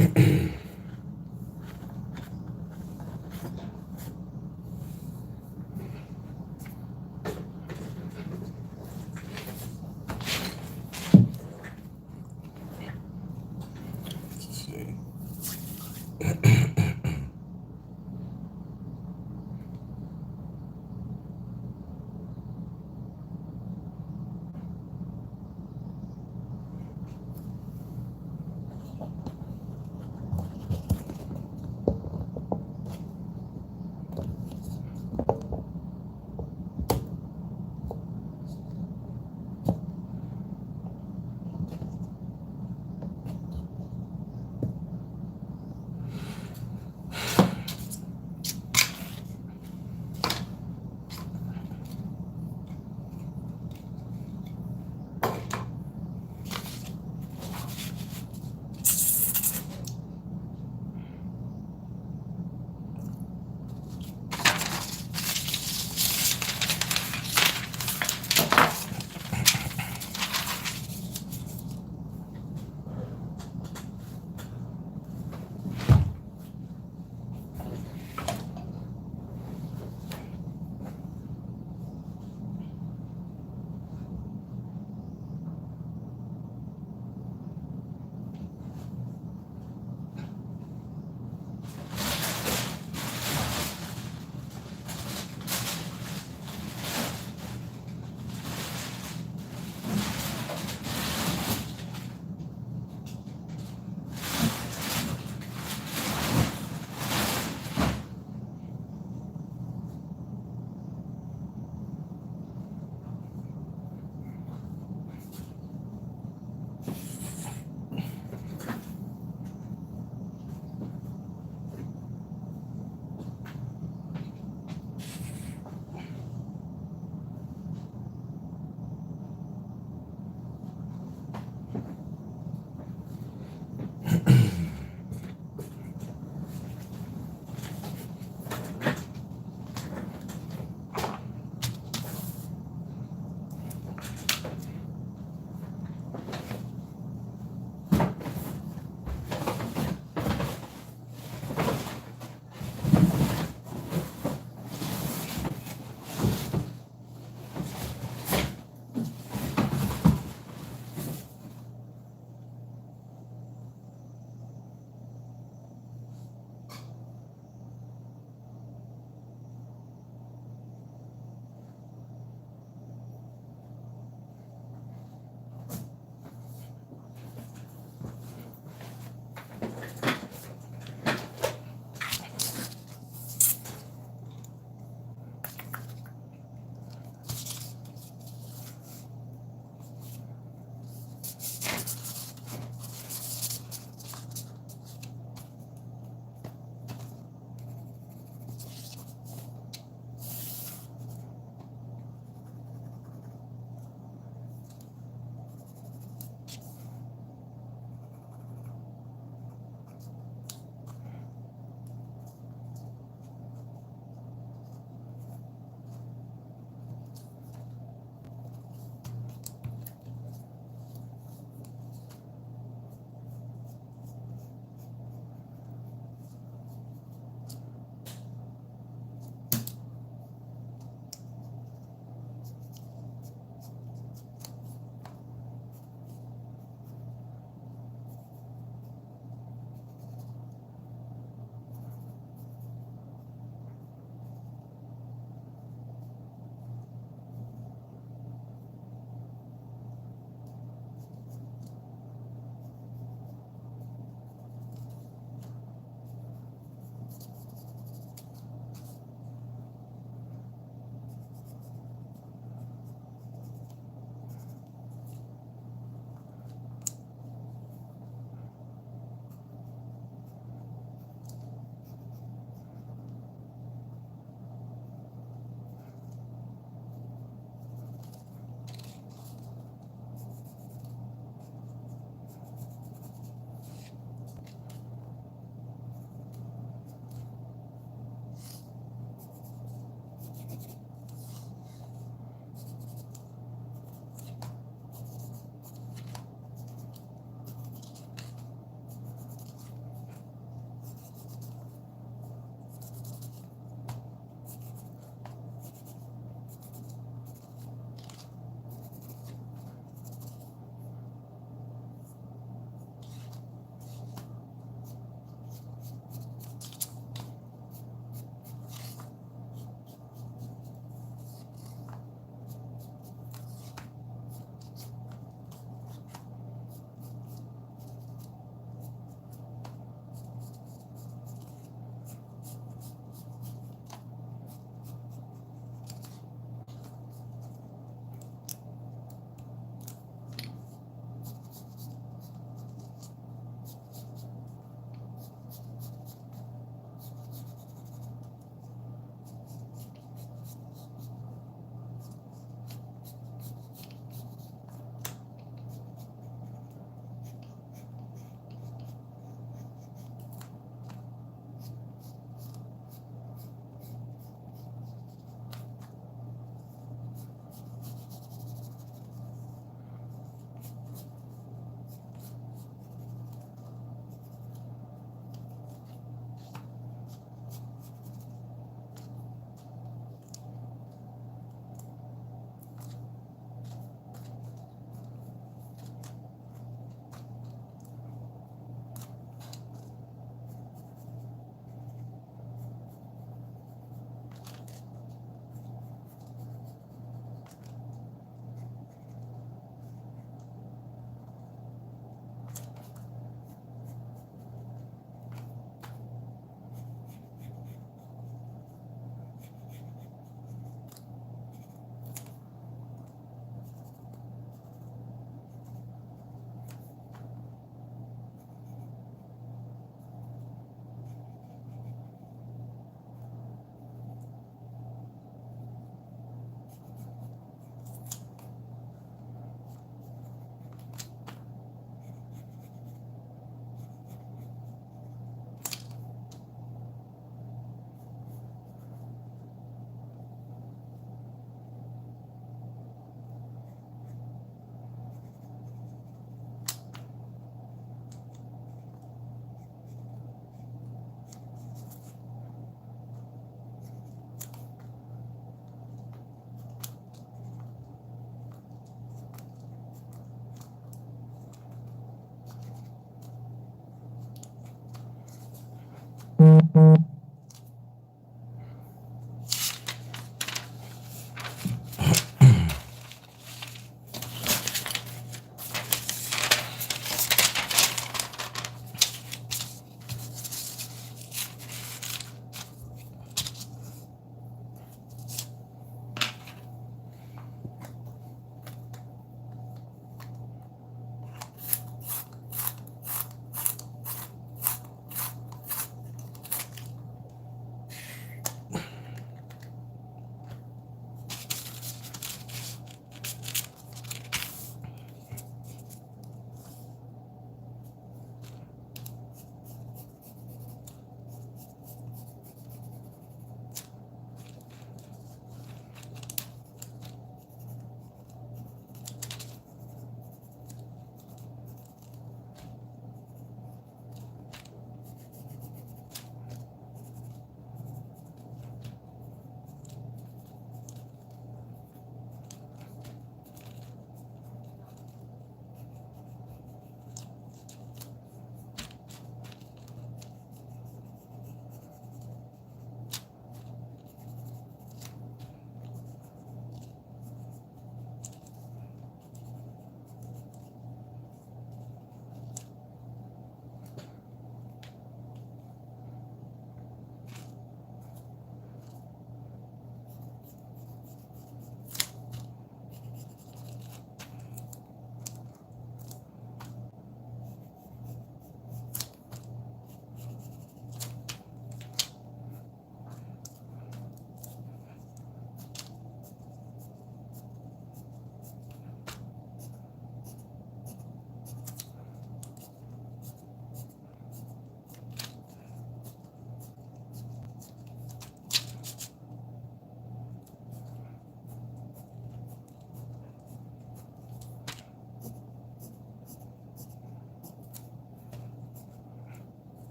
see.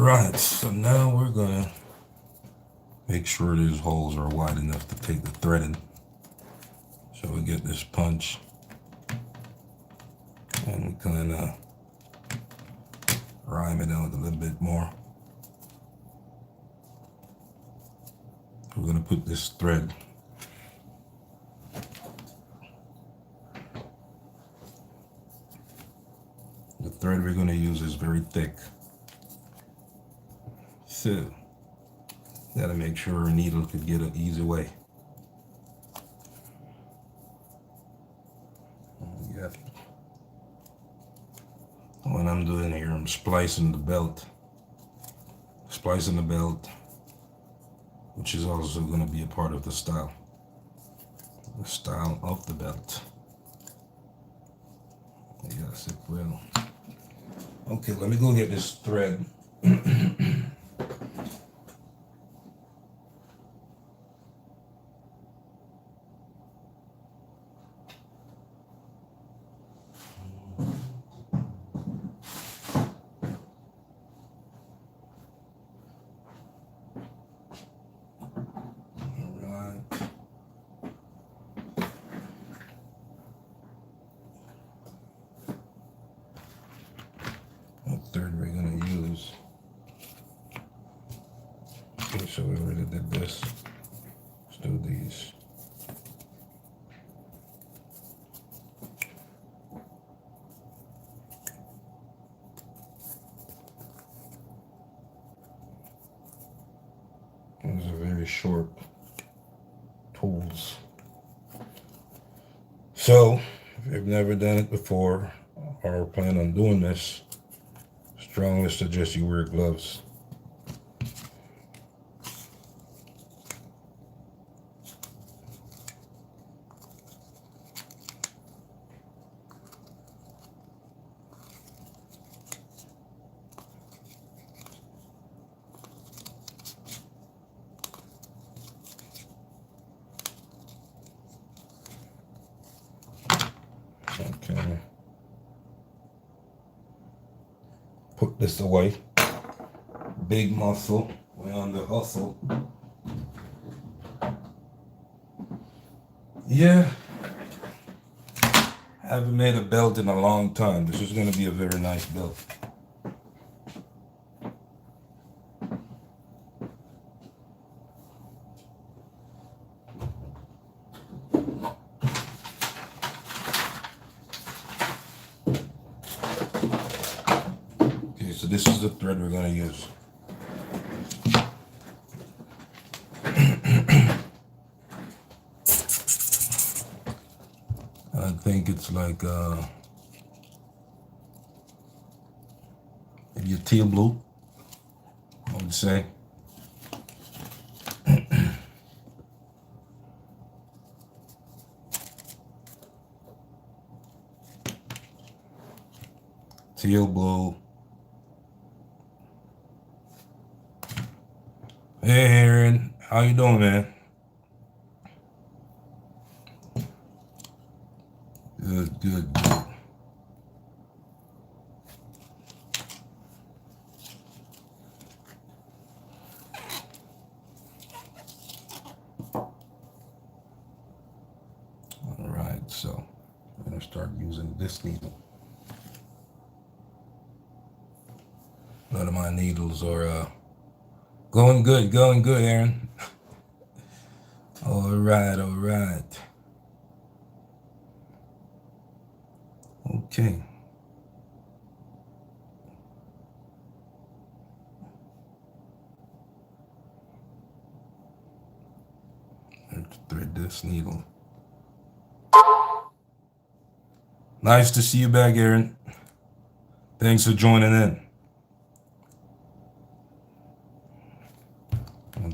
Alright, so now we're gonna make sure these holes are wide enough to take the thread in. So we get this punch and we kind of rhyme it out a little bit more. We're gonna put this thread we're going to use is very thick, so gotta make sure a needle could get an easy way. Yep. What I'm doing here, I'm splicing the belt, which is also going to be a part of the style of the belt. Yes, it will. Okay, let me go get this thread. Third we're going to use. Okay, so we already did this. Let's do these. These are very short tools. So, if you've never done it before or plan on doing this, strongly suggest you wear gloves. Okay. Put this away. Big muscle. We're on the hustle. Yeah. Haven't made a belt in a long time. This is going to be a very nice belt. Okay, so this is the thread we're going to use. I think it's like maybe a teal blue, I would say. Teal blue. Hey Aaron, how you doing, man? Good. All right, so I'm gonna start using this needle. A lot of my needles are going good, Aaron. All right. Okay. Let's thread this needle. Nice to see you back, Aaron. Thanks for joining in.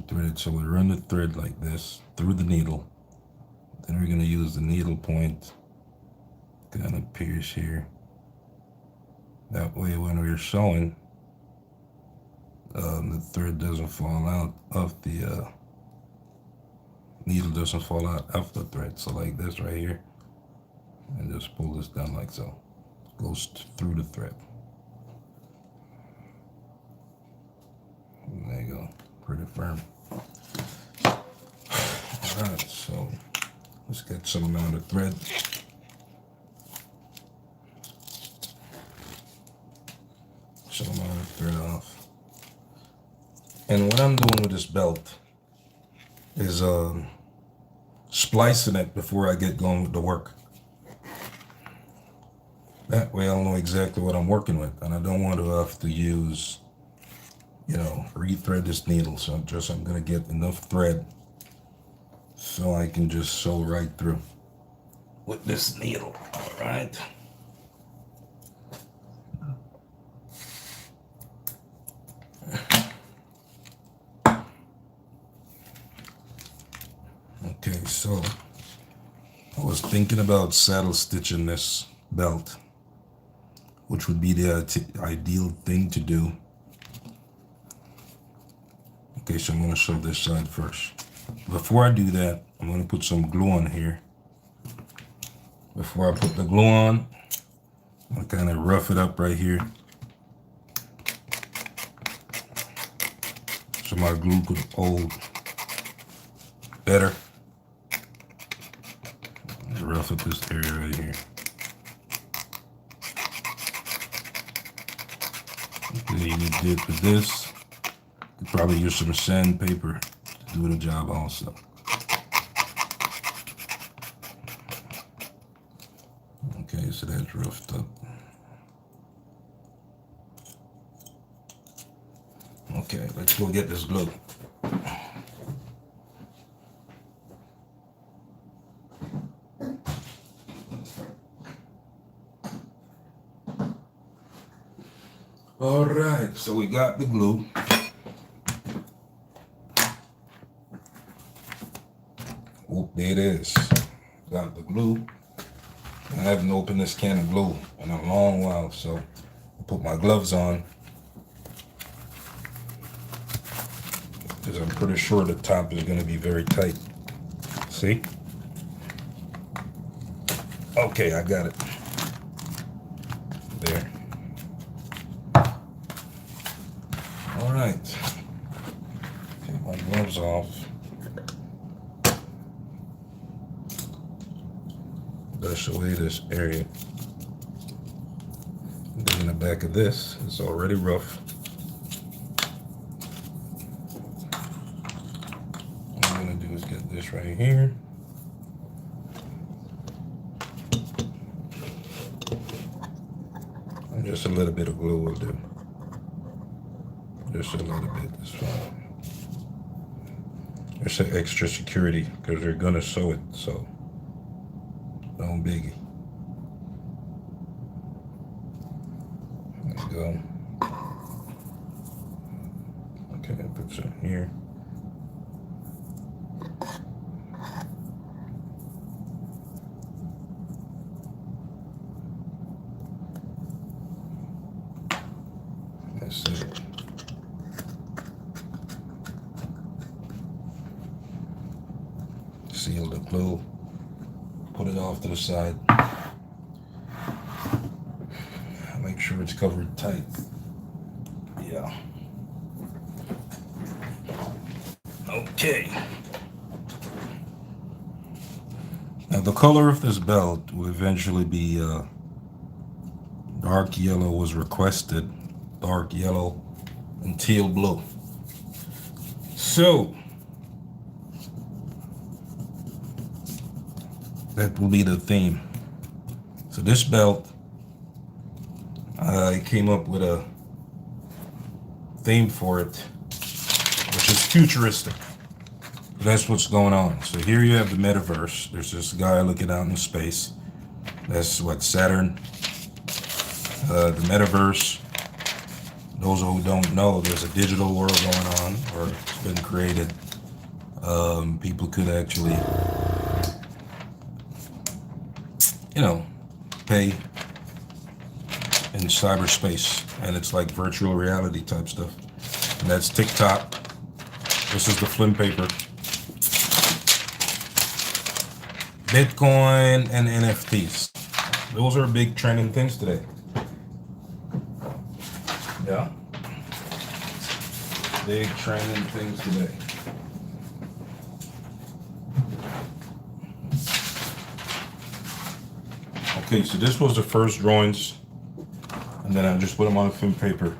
Thread it, so we run the thread like this through the needle. Then we're going to use the needle point, kind of pierce here. That way when we're sewing, the thread doesn't fall out of the needle, doesn't fall out of the thread. So like this right here, and just pull this down like so. Goes through the thread. pretty firm. Alright, so let's get some amount of thread. Some amount of thread off. And what I'm doing with this belt is splicing it before I get going with the work. That way I'll know exactly what I'm working with, and I don't want to have to use, rethread this needle. So I'm gonna get enough thread so I can just sew right through with this needle. All right. Okay, so I was thinking about saddle stitching this belt, which would be the ideal thing to do. Okay, so I'm going to sew this side first. Before I do that, I'm going to put some glue on here. Before I put the glue on, I'm going to kind of rough it up right here, so my glue could hold better. Rough up this area right here. Okay, you did with this. You could probably use some sandpaper to do the job also. Okay, so that's roughed up. Okay, let's go get this glue. All right, so we got the glue. Oh, there it is. Got the glue. I haven't opened this can of glue in a long while, so I put my gloves on because I'm pretty sure the top is going to be very tight. See? Okay, I got it. There. All right. Take my gloves off. Brush away this area. And then in the back of this, it's already rough. What I'm going to do is get this right here. And just a little bit of glue will do. Just a little bit is fine. It's an extra security because you're going to sew it, so don't biggie. Let's go. Okay, put some here. That's it. Seal the glue. Put it off to the side. Make sure it's covered tight. Yeah. Okay. Now the color of this belt will eventually be dark yellow was requested. Dark yellow and teal blue. So that will be the theme. So this belt, I came up with a theme for it, which is futuristic. That's what's going on. So here you have the metaverse. There's this guy looking out in space. That's what, Saturn. The metaverse, those who don't know, there's a digital world going on, or it's been created. People could actually, pay in cyberspace, and it's like virtual reality type stuff. And that's TikTok. This is the Flim paper. Bitcoin and NFTs. Those are big trending things today. Yeah. big training things today. Okay, so this was the first drawings, and then I just put them on film paper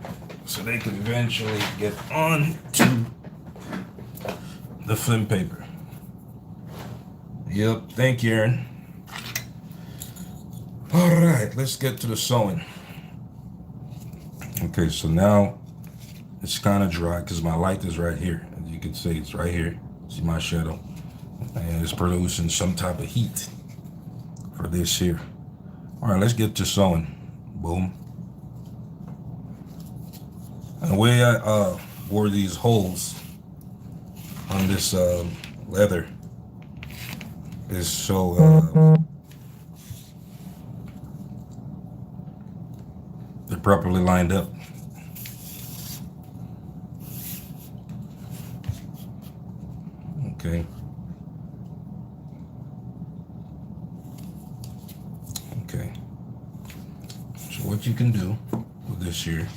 so they could eventually get on to the film paper. Yep, thank you, Aaron. All right, let's get to the sewing. Okay, so now it's kind of dry because my light is right here. As you can see, it's right here. See my shadow, and it's producing some type of heat for this here. All right, let's get to sewing. Boom. And the way I wore these holes on this leather is so they're properly lined up. Okay. Okay. So what you can do with this here,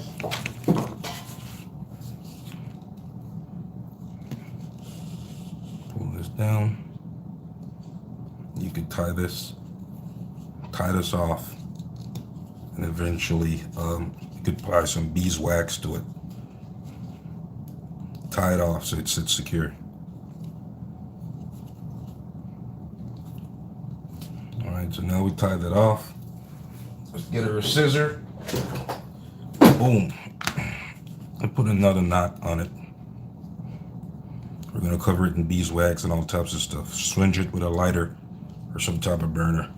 pull this down. You could tie this off, and eventually you could apply some beeswax to it. Tie it off so it sits secure. All right, so now we tie that off. Let's get her a scissor. Boom. And put another knot on it. We're gonna cover it in beeswax and all types of stuff. Swinge it with a lighter or some type of burner.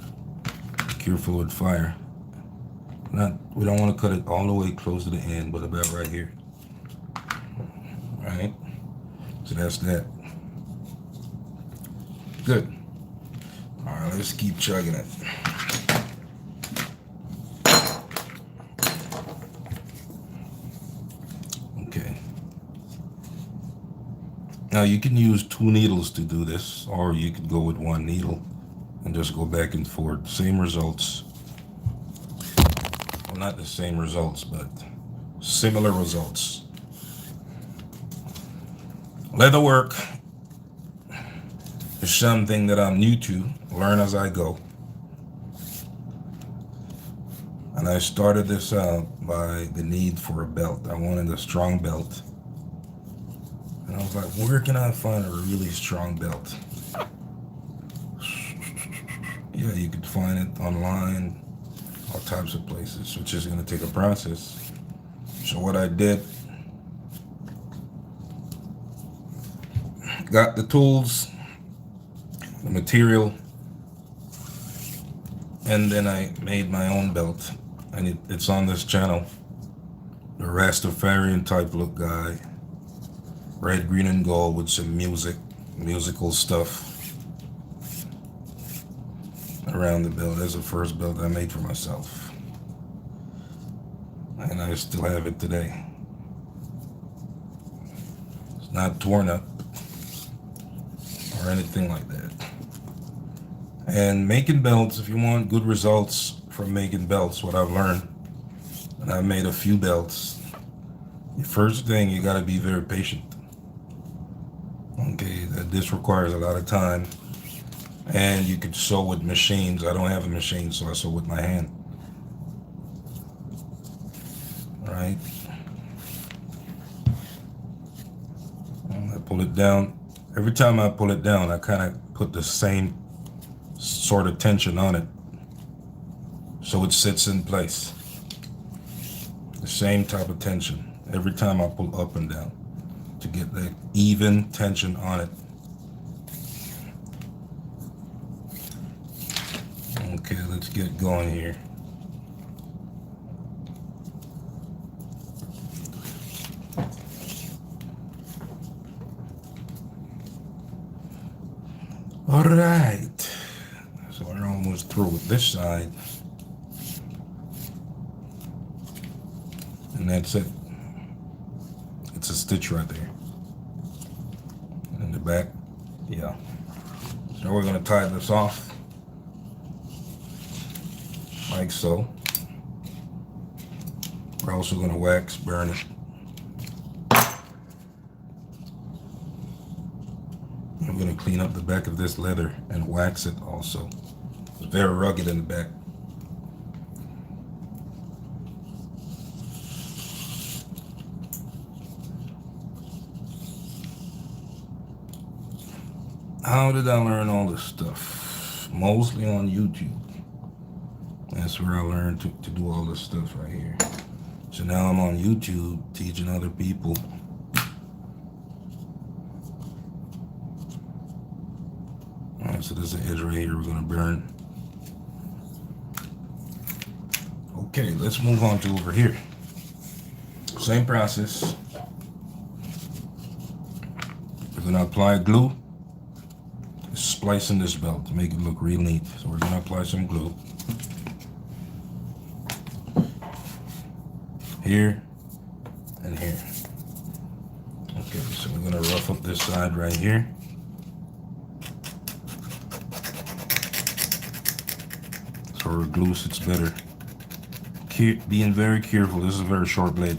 Be careful with fire. We don't want to cut it all the way close to the end, but about right here. All right. So that's that. Good. All right, let's keep chugging it. Okay. Now you can use 2 needles to do this, or you could go with 1 needle and just go back and forth. Same results. Well, not the same results, but similar results. Leather work is something that I'm new to, learn as I go. And I started this out by the need for a belt. I wanted a strong belt. And I was like, where can I find a really strong belt? Yeah, you could find it online, all types of places, which is going to take a process. So what I did, got the tools, the material, and then I made my own belt. And it's on this channel, the Rastafarian type look guy, red, green, and gold with some musical stuff around the belt. That's the first belt I made for myself, and I still have it today. It's not torn up or anything like that. And making belts, if you want good results from making belts, what I've learned, and I've made a few belts, the first thing, you got to be very patient. Okay, this requires a lot of time. And you could sew with machines. I don't have a machine, so I sew with my hand. All right. And I pull it down. Every time I pull it down, I kind of put the same sort of tension on it, so it sits in place. The same type of tension every time I pull up and down to get that even tension on it. Okay, let's get going here. All right, so we're almost through with this side. And that's it. It's a stitch right there. And in the back, yeah. So we're gonna tie this off like so. We're also gonna wax burn it. I'm going to clean up the back of this leather and wax it also. It's very rugged in the back. How did I learn all this stuff? Mostly on YouTube. That's where I learned to do all this stuff right here. So now I'm on YouTube teaching other people. Alright, so this is the edge right here we're going to burn. Okay, let's move on to over here. Same process. We're going to apply glue. Splicing this belt to make it look real neat. So we're going to apply some glue. Here and here. Okay, so we're going to rough up this side right here. So our glue sits better. Being very careful. This is a very short blade.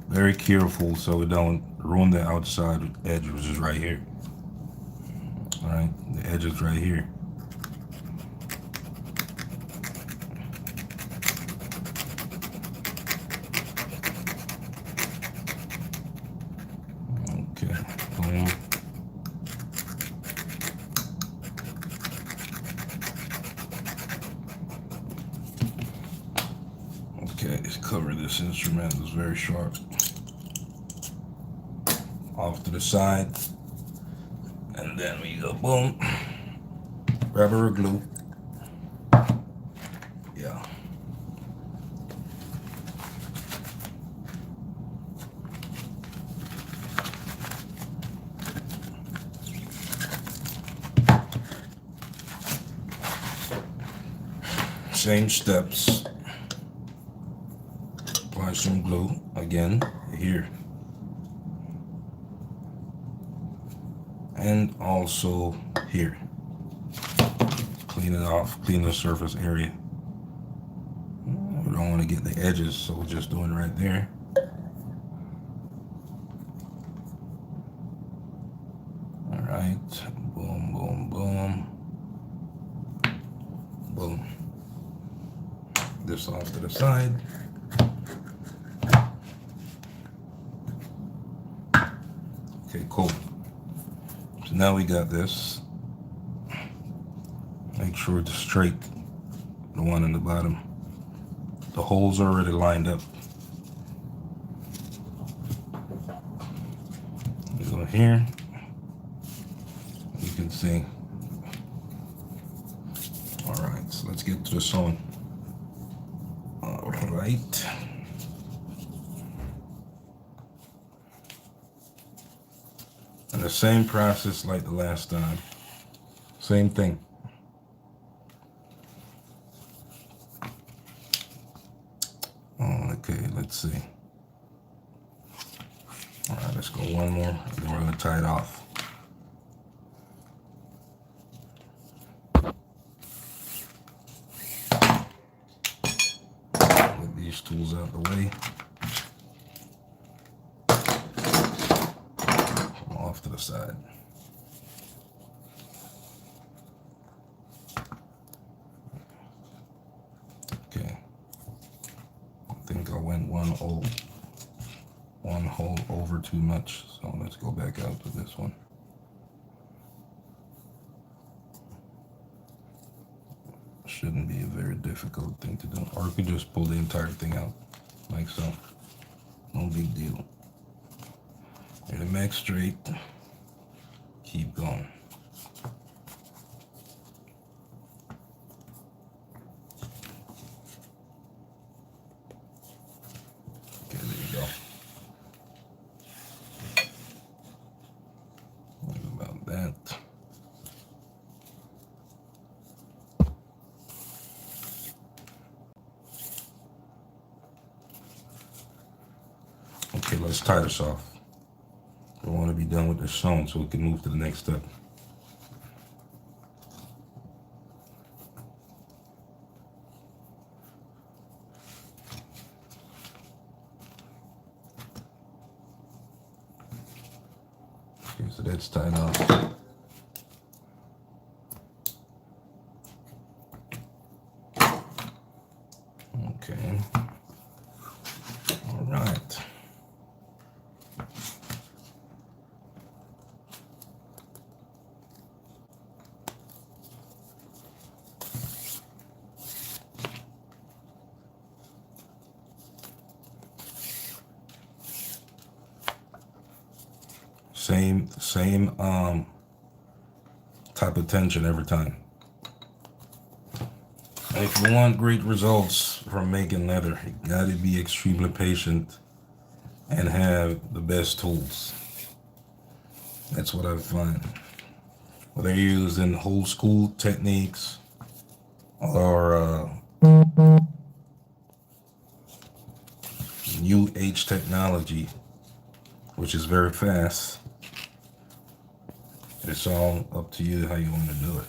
Very careful so we don't ruin the outside edge, which is right here. Alright, the edge is right here. Okay, boom. Okay, let's cover this instrument. It's very sharp. Off to the side. And then we go boom. Rubber glue. Yeah. Same steps. Apply some glue again here. And also here. Clean it off, clean the surface area. We don't want to get the edges, so we're just doing it right there. All right, boom, boom, boom. Boom. This off to the side. Okay, cool. So now we got this. Make sure it's straight, the one in the bottom. The holes are already lined up. You go here, you can see. All right, so let's get to the sewing. All right. And the same process like the last time. Same thing. Oh, okay, let's see. All right, let's go one more, and then we're gonna tie it off. Get these tools out of the way. Off to the side. Okay. I think I went one hole over too much, so let's go back out to this one. Shouldn't be a very difficult thing to do. Or you could just pull the entire thing out, like so. No big deal. Get it back straight. Keep going. Okay, there you go. What about that? Okay, let's tie this off. We want to be done with the sewing so we can move to the next step. Okay, so that's tied off. Same type of tension every time. And if you want great results from making leather, you gotta be extremely patient and have the best tools. That's what I find. Whether you're using old school techniques or new age technology, which is very fast, it's all up to you how you want to do it.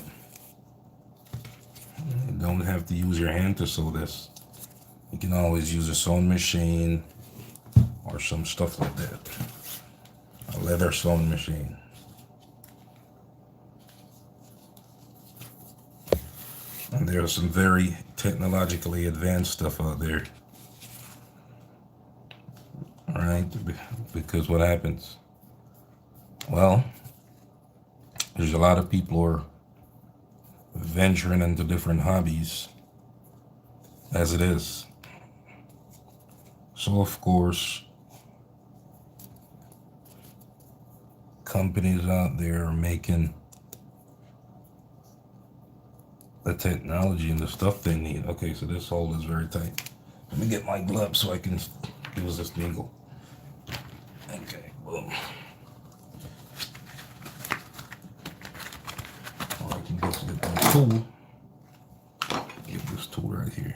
You don't have to use your hand to sew this. You can always use a sewing machine or some stuff like that. A leather sewing machine. And there's some very technologically advanced stuff out there. Alright, because what happens? Well, there's a lot of people who are venturing into different hobbies as it is. So of course, companies out there are making the technology and the stuff they need. Okay, so this hole is very tight. Let me get my glove so I can use this needle. Okay, boom. Or I can just get my tool. Get this tool right here.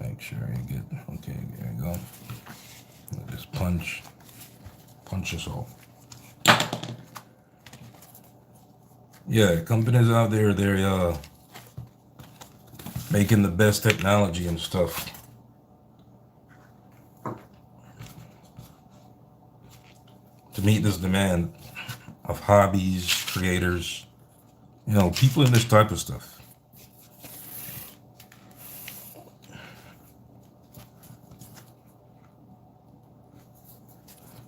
Make sure I get, okay, there you go. Just punch this hole. Yeah, companies out there, they're making the best technology and stuff. To meet this demand of hobbies, creators, people in this type of stuff.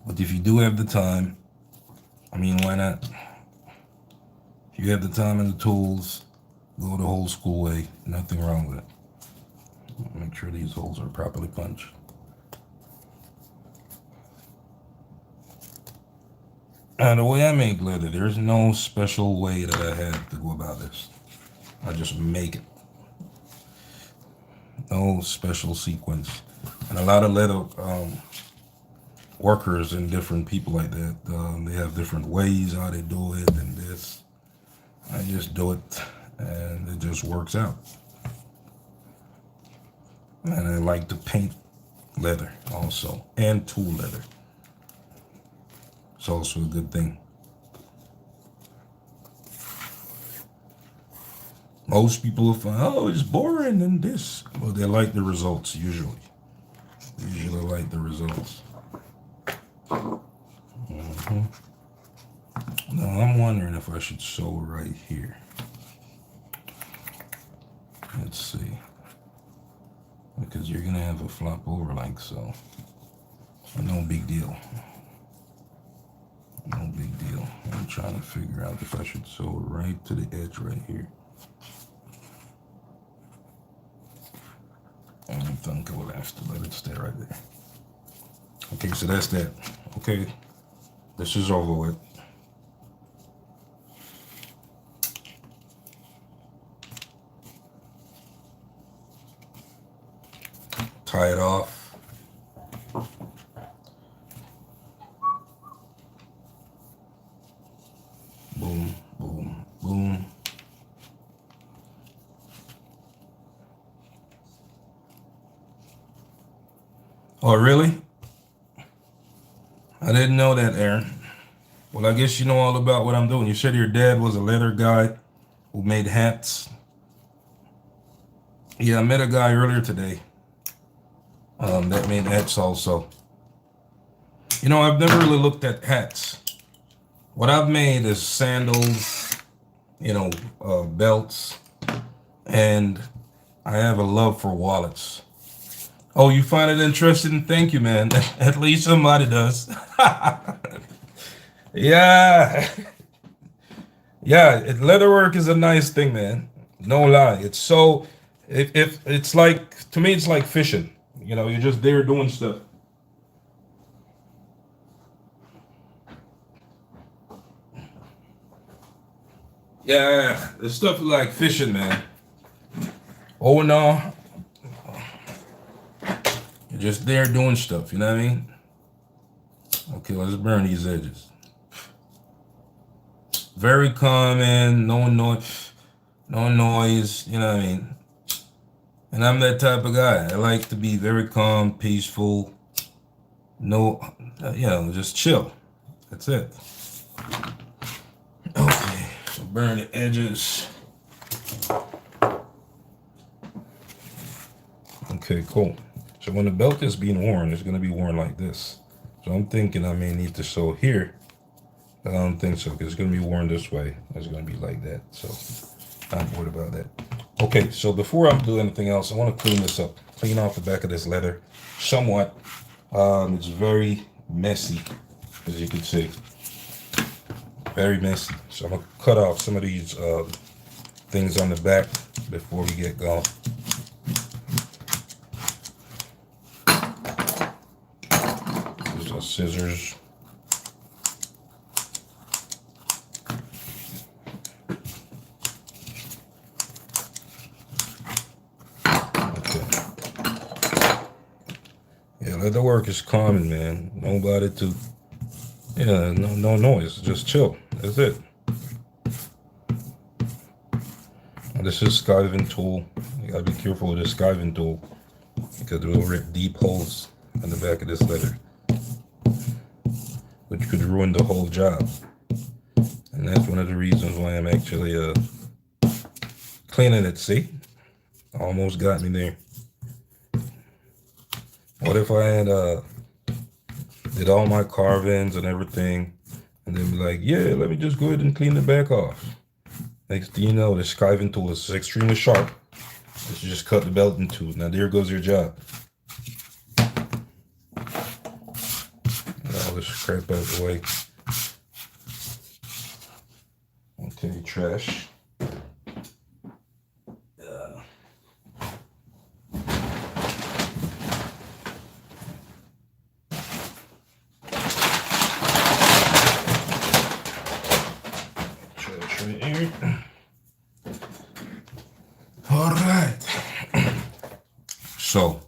But if you do have the time, why not? If you have the time and the tools, go the old school way. Nothing wrong with it. Make sure these holes are properly punched. And the way I make leather, there's no special way that I have to go about this. I just make it. No special sequence. And a lot of leather workers and different people like that, they have different ways how they do it and this. I just do it and it just works out. And I like to paint leather also, and tool leather. It's also a good thing. Most people will find, oh, it's boring and this. Well, they like the results usually. They usually like the results. Now I'm wondering if I should sew right here. Let's see. Because you're gonna have a flop over like so. No big deal. No big deal. I'm trying to figure out if I should sew right to the edge right here. I think I will have to let it stay right there. Okay, so that's that. Okay, this is over with. Tie it off. Boom, boom, boom. Oh, really? I didn't know that, Aaron. Well, I guess you know all about what I'm doing. You said your dad was a leather guy who made hats. Yeah, I met a guy earlier today that made hats also. I've never really looked at hats. What I've made is sandals, belts, and I have a love for wallets. Oh, you find it interesting? Thank you, man. At least somebody does. Yeah. Yeah, leatherwork is a nice thing, man. No lie. It's so, if it's like, to me, it's like fishing. You're just there doing stuff. Yeah, this stuff is like fishing, man. Oh no, you're just there doing stuff. You know what I mean? Okay, let's burn these edges. Very calming, no noise, no noise. You know what I mean? And I'm that type of guy. I like to be very calm, peaceful. No, just chill. That's it. Okay, so burn the edges. Okay, cool. So when the belt is being worn, it's going to be worn like this. So I'm thinking I may need to sew here. But I don't think so, because it's going to be worn this way. It's going to be like that. So I'm not worried about that. Okay, so before I do anything else, I want to clean this up. Clean off the back of this leather somewhat. It's very messy, as you can see. Very messy. So I'm going to cut off some of these things on the back before we get going. These are scissors. The work is common, man. Nobody to, no noise. Just chill. That's it. And this is skiving tool. You gotta be careful with this skiving tool because it will rip deep holes in the back of this leather, which could ruin the whole job. And that's one of the reasons why I'm actually cleaning it. See, almost got me there. What if I had did all my carvings and everything, and then be like, yeah, let me just go ahead and clean the back off. Next thing you know, the skiving tool is extremely sharp. Let's just cut the belt in two. Now there goes your job. Get all this crap out of the way. Okay, trash. All right. So,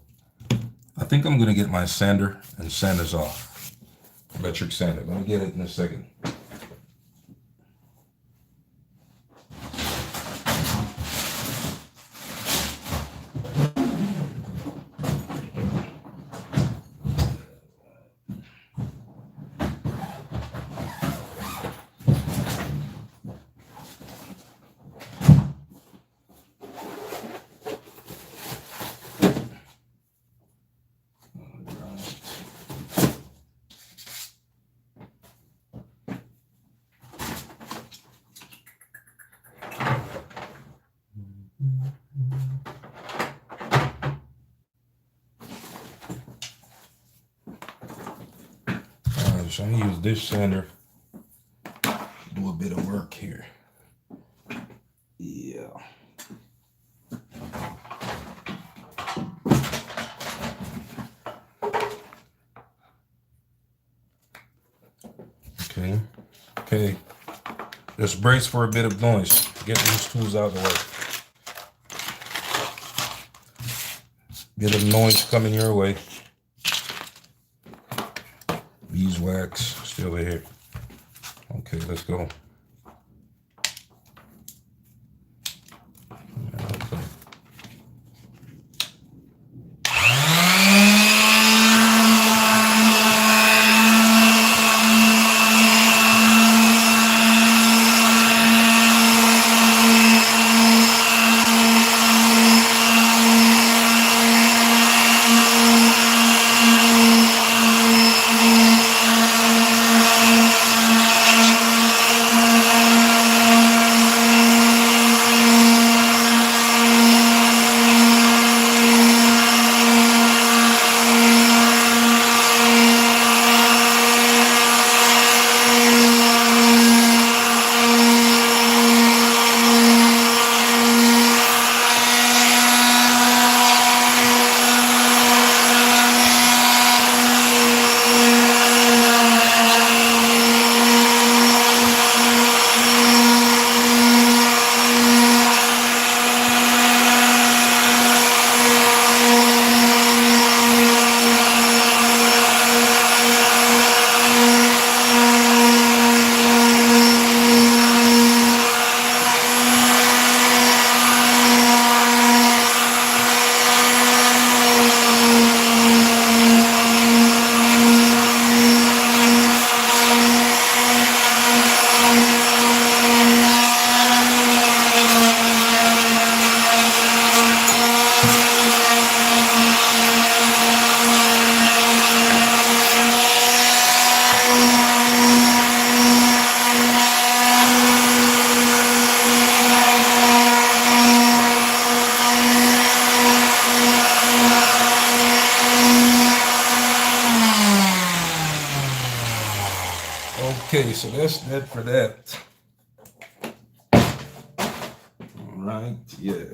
I think I'm gonna get my sander and sand this off. Electric sander. Let me get it in a second. So I'm gonna use this sander to do a bit of work here. Yeah. Okay. Just brace for a bit of noise. Get these tools out of the way. Bit of noise coming your way. Beeswax still over here. Okay, let's go. Okay. Okay, so that's that for that. All right, yeah.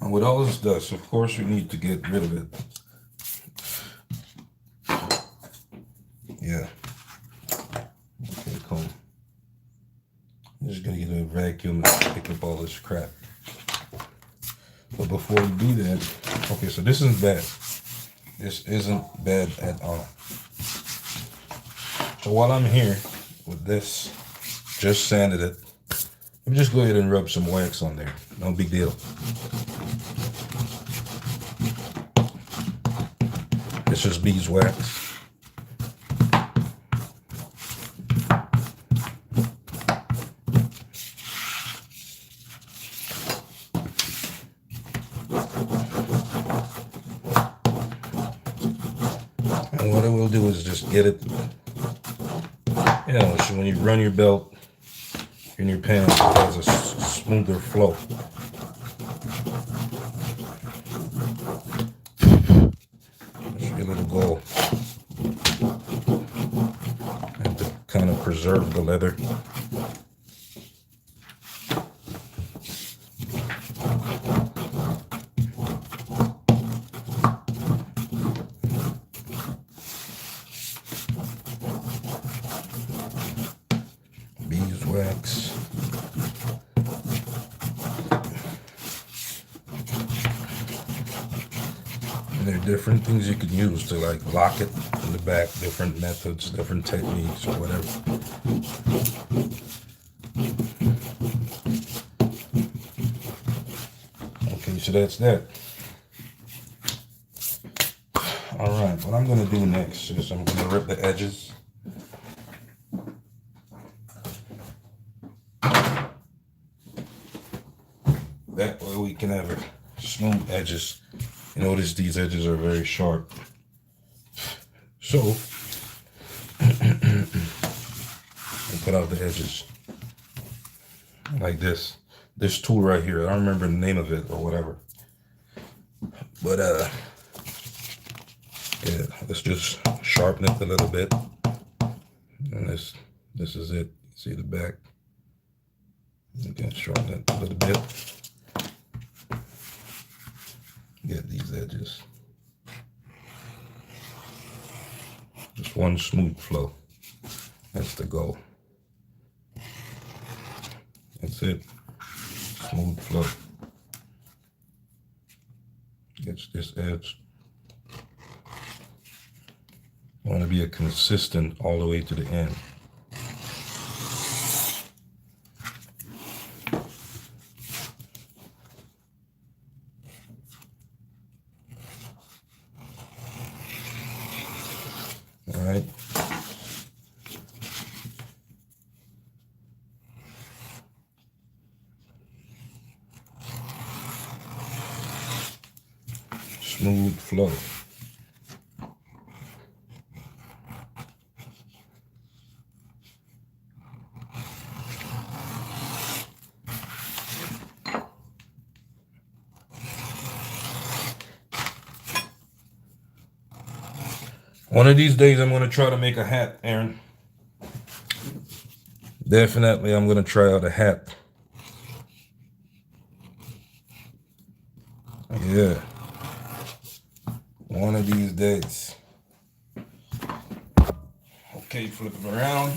And with all this dust, of course, we need to get rid of it. Yeah. Okay, cool. I'm just gonna get a vacuum and pick up all this crap. But before we do that, okay, so this isn't bad. This isn't bad at all. So while I'm here with this, just sanded it. Let me just go ahead and rub some wax on there. No big deal. It's just beeswax. And what I will do is just get it, you know, so when you run your belt in your pants, it has a smoother flow. Just give it a go. And to kind of preserve the leather. Beeswax. And there are different things you can use to like lock it in the back, different methods, different techniques or whatever. Okay, so that's that. All right, what I'm gonna do next is I'm gonna rip the edges. That way we can have smooth edges. You notice these edges are very sharp. So, I put out the edges like this. This tool right here, I don't remember the name of it or whatever. But yeah, let's just sharpen it a little bit. And this is it. See the back. You can sharpen it a little bit. Get these edges. Just one smooth flow. That's the goal. That's it. Smooth flow. Gets this edge. I want to be a consistent all the way to the end. All right. Smooth flow. One of these days, I'm going to try to make a hat, Aaron. Definitely, I'm going to try out a hat. Yeah. One of these days. Okay, flip it around.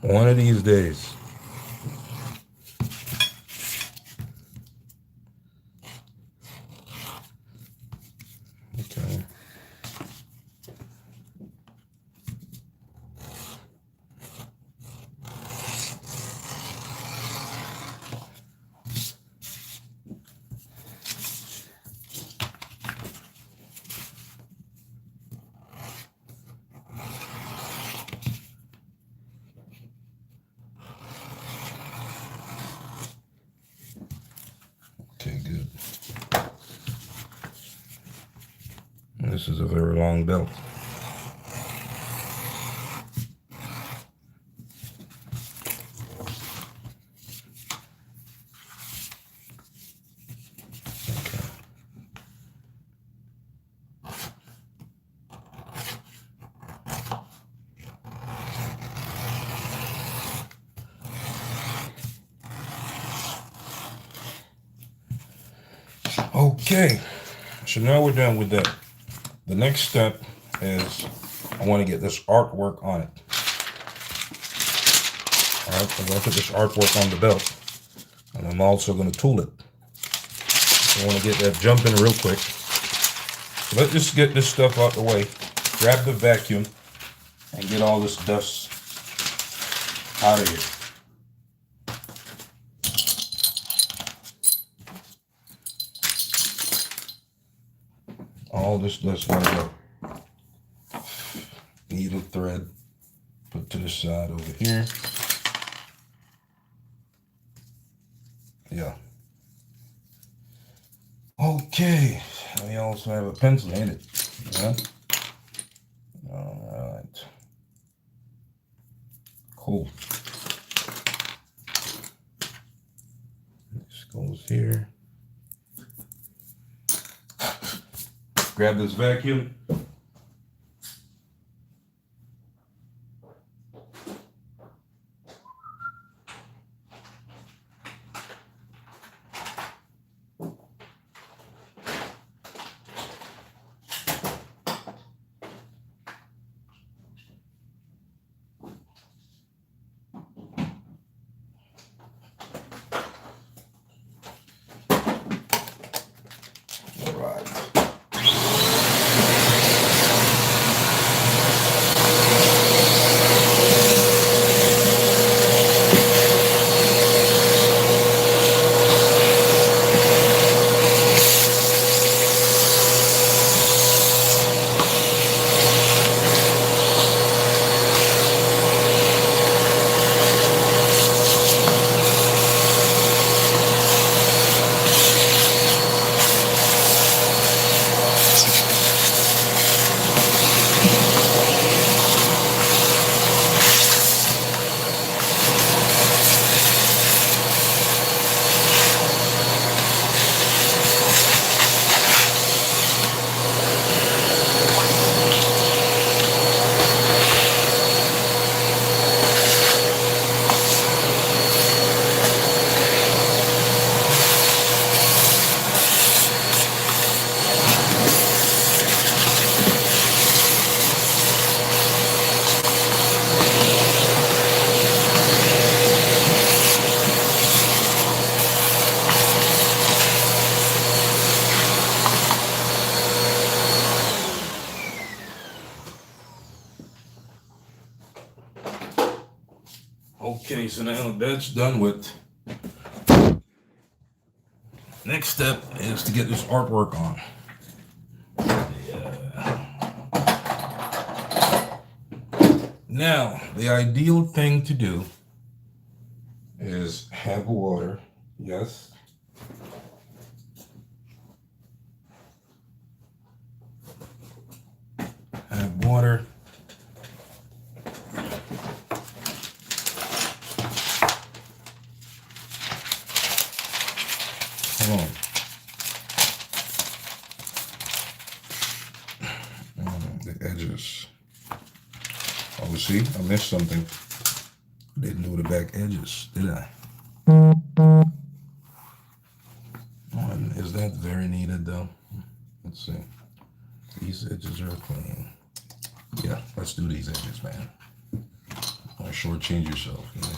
One of these days. Okay. Okay, good. This is a very long belt. Okay, so now we're done with that. The next step is I want to get this artwork on it. All right, I'm going to put this artwork on the belt, and I'm also going to tool it. I want to get that jumping real quick. So let's just get this stuff out the way. Grab the vacuum and get all this dust out of here. All this dust gotta go. Needle thread, put to the side over here. Yeah. Okay, we also have a pencil in it. Yeah. All right. Cool. This goes here. Grab this vacuum. Okay, so now that's done with. Next step is to get this artwork on. Yeah. Now, the ideal thing to do is have water. Yes. Have water. Hold on. The edges. Oh, see, I missed something. Didn't do the back edges, did I? Oh, and is that very needed though? Let's see. These edges are clean. Yeah, let's do these edges, man. Don't shortchange yourself. Yeah,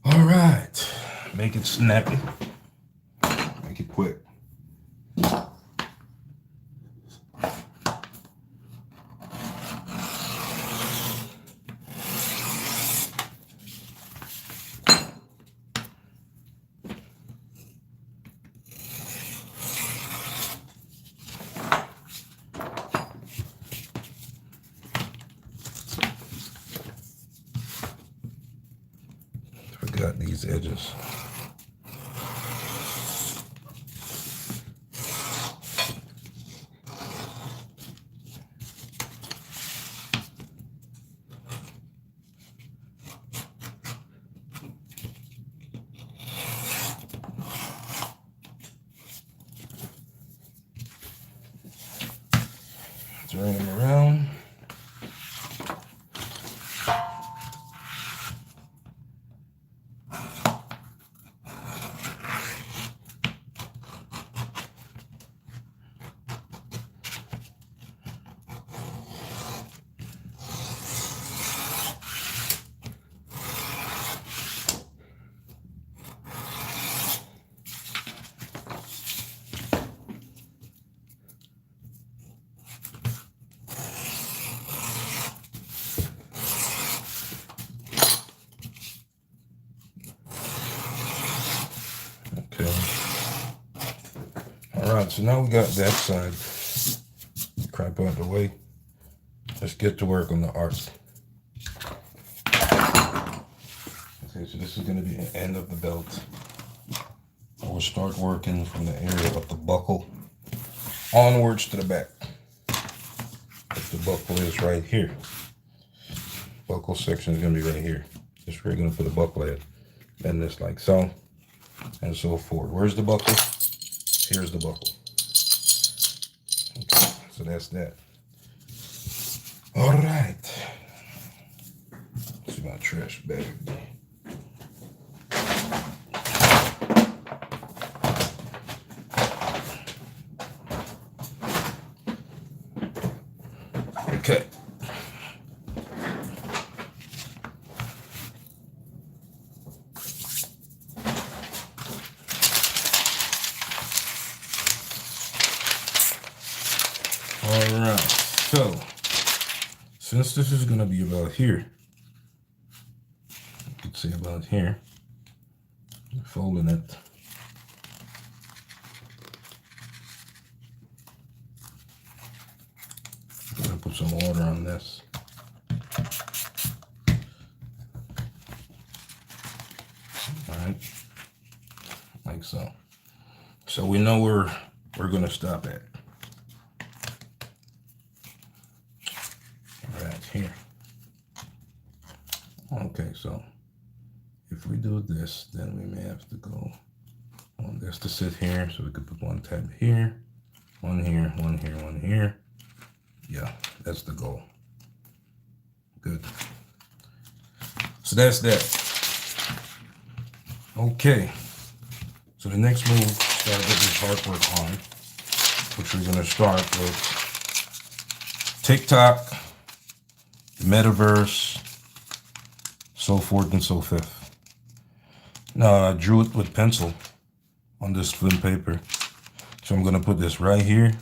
all right. Make it snappy. Make it quick. Forgot these edges. Turn them around. Okay. All right, so now we got that side. Crap out the way. Let's get to work on the arc. Okay, so this is going to be the end of the belt. I will start working from the area of the buckle onwards to the back. If the buckle is right here. Buckle section is going to be right here. Just where you're going to put the buckle at. Bend this like so. And so forth. Where's the buckle? Here's the buckle. Okay, so that's that. All right. Let's see my trash bag. Okay. All right. So, since this is going to be about here, you could say about here, folding it. I'm going to put some water on this. All right, like so. So we know where we're going to stop at. Right here. Okay, so if we do this, then we may have to go on this to sit here. So we could put one tab here, one here, one here, one here. Yeah, that's the goal. Good. So that's that. Okay. So the next move, start with this artwork on, which we're going to start with TikTok, metaverse, so forth and so forth. Now I drew it with pencil on this thin paper. So I'm going to put this right here, and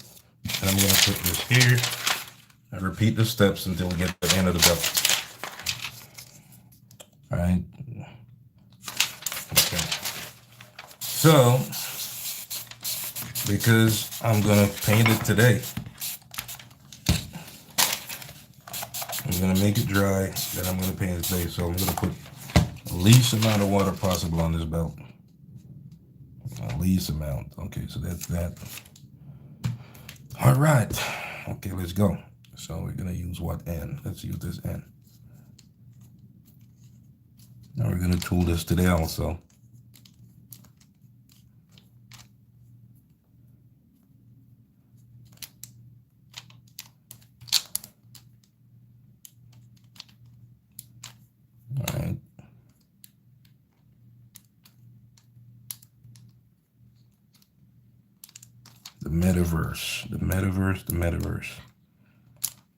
I'm going to put this here, and repeat the steps until we get to the end of the belt. All right. Okay. So, because I'm going to paint it today, I'm going to make it dry, then I'm going to paint it today. So I'm going to put the least amount of water possible on this belt. The least amount. Okay, so that's that. All right. Okay, let's go. So we're going to use what end? Let's use this end. Now we're going to tool this today also. All right. The metaverse, the metaverse, the metaverse.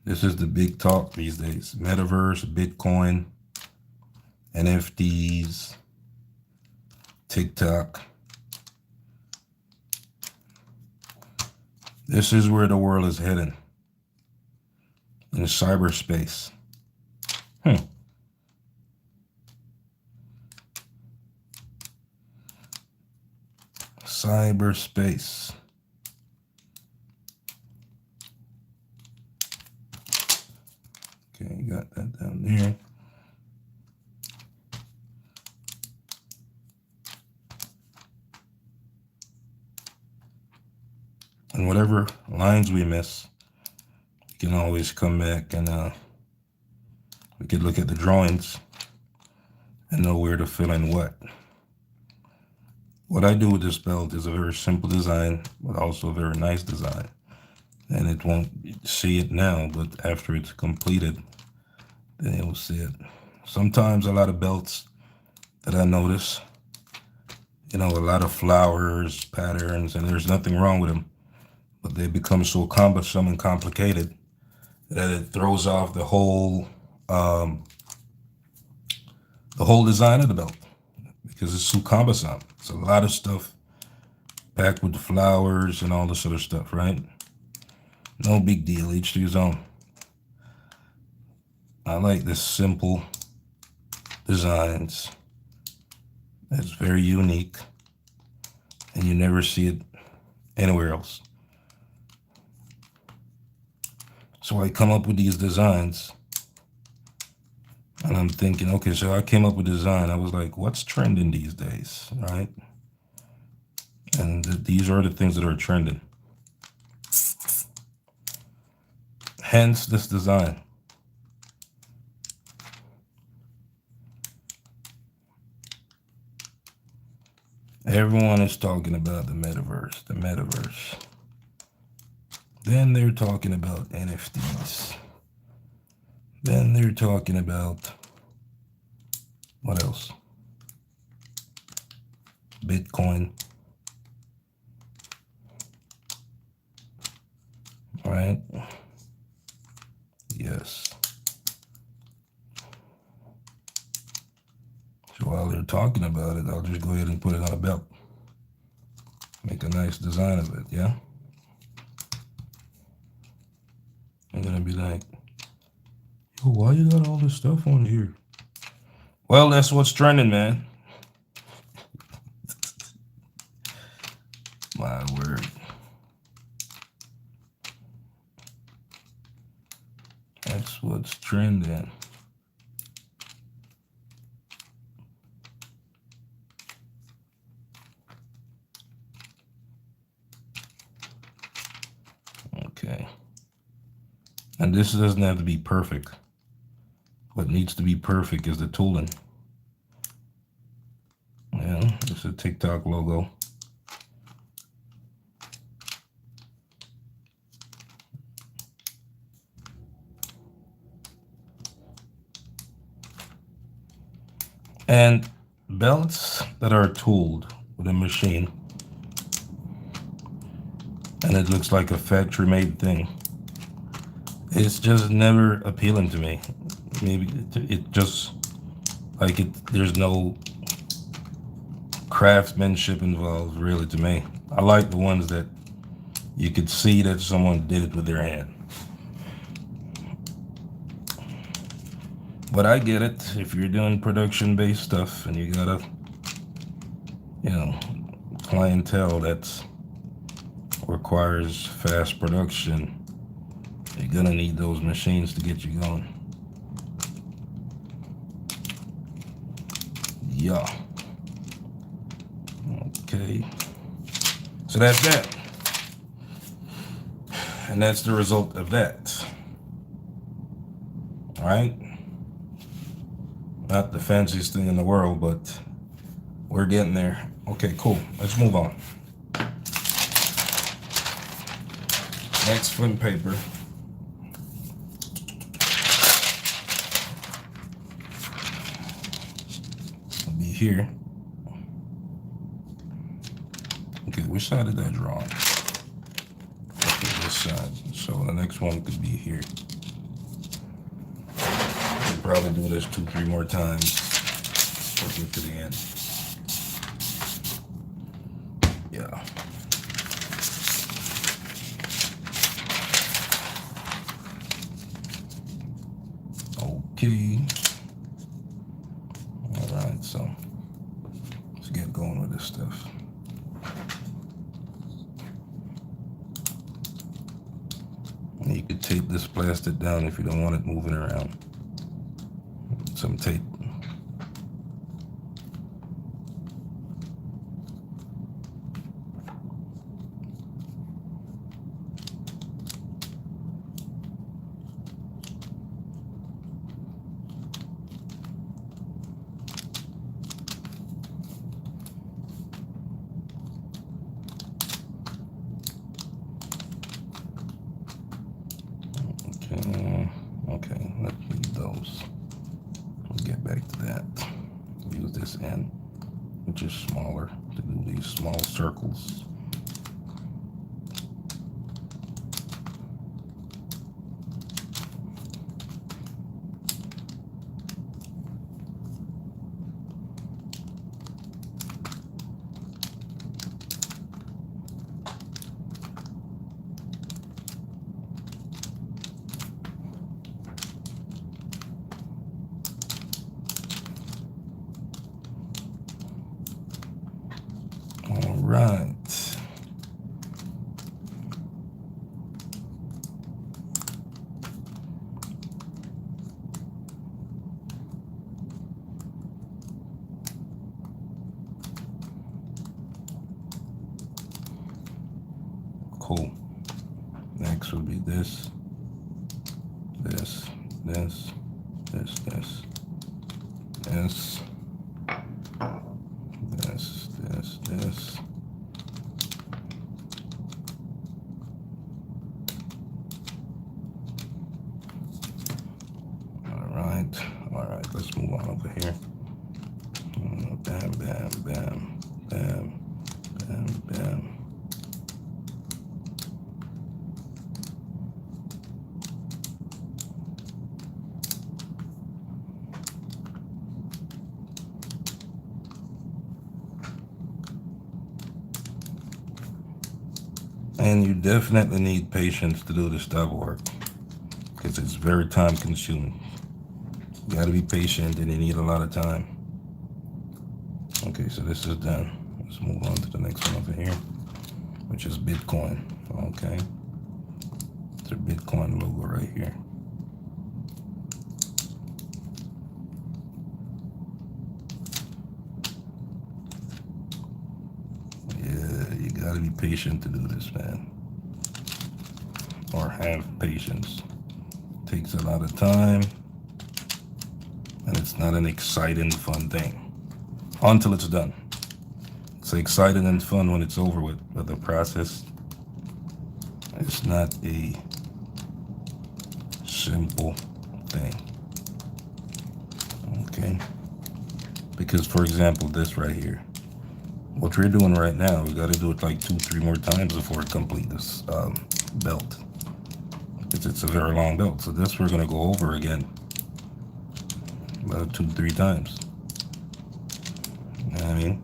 This is the big talk these days. Metaverse, Bitcoin, NFTs, TikTok. This is where the world is heading. In cyberspace. Cyberspace. Okay, you got that down there. And whatever lines we miss, we can always come back and we could look at the drawings and know where to fill in what. What I do with this belt is a very simple design, but also a very nice design. And it won't see it now, but after it's completed, then it will see it. Sometimes a lot of belts that I notice, you know, a lot of flowers, patterns, and there's nothing wrong with them, but they become so cumbersome and complicated that it throws off the whole design of the belt because it's too cumbersome. It's a lot of stuff packed with flowers and all this other stuff, right? No big deal, each to his own. I like this simple designs. It's very unique. and you never see it anywhere else. So I come up with these designs, and I'm thinking, okay, so I came up with design. I was like, what's trending these days, right? And these are the things that are trending. Hence this design. Everyone is talking about the metaverse, the metaverse. Then they're talking about NFTs. Then they're talking about, what else? Bitcoin. All right. Yes. So while they're talking about it, I'll just go ahead and put it on a belt. Make a nice design of it, yeah? I'm gonna be like, yo, why you got all this stuff on here? Well, that's what's trending, man. My word. That's what's trending. Okay. And this doesn't have to be perfect. What needs to be perfect is the tooling. Yeah, it's a TikTok logo. And belts that are tooled with a machine, and it looks like a factory-made thing, it's just never appealing to me. Maybe it just, like, there's no craftsmanship involved, really, to me. I like the ones that you could see that someone did it with their hand. But I get it. If you're doing production-based stuff and you got a, clientele that requires fast production, you're gonna need those machines to get you going. Yeah. Okay. So that's that. And that's the result of that. All right? Not the fanciest thing in the world, but we're getting there. Okay, cool. Let's move on. Next flint paper. Will be here. Okay, which side did that draw on? Okay, this side. So the next one could be here. We'll probably do this 2-3 more times. Working to the end. Yeah. Okay. All right, so let's get going with this stuff. And you could tape this plastic down if you don't want it moving around. Some tape. Okay, let's leave those. We'll get back to that. Use this end, which is smaller, to do these small circles. All right. Cool. Next would be this, this, this, this, this, this, this. All right, let's move on over here. Bam, bam, bam, bam, bam, bam. And you definitely need patience to do this type of work because it's very time consuming. You got to be patient and you need a lot of time. Okay, so this is done. Let's move on to the next one over here, which is Bitcoin. Okay, it's a Bitcoin logo right here. Yeah, you got to be patient to do this, man. Or have patience. It takes a lot of time. And it's not an exciting, fun thing until it's done. It's exciting and fun when it's over with, but the process is not a simple thing. Okay? Because, for example, this right here, what we're doing right now, we got to do it like 2-3 more times before we complete this belt. Because it's a very long belt. So this we're going to go over again. About 2-3 times. You know what I mean?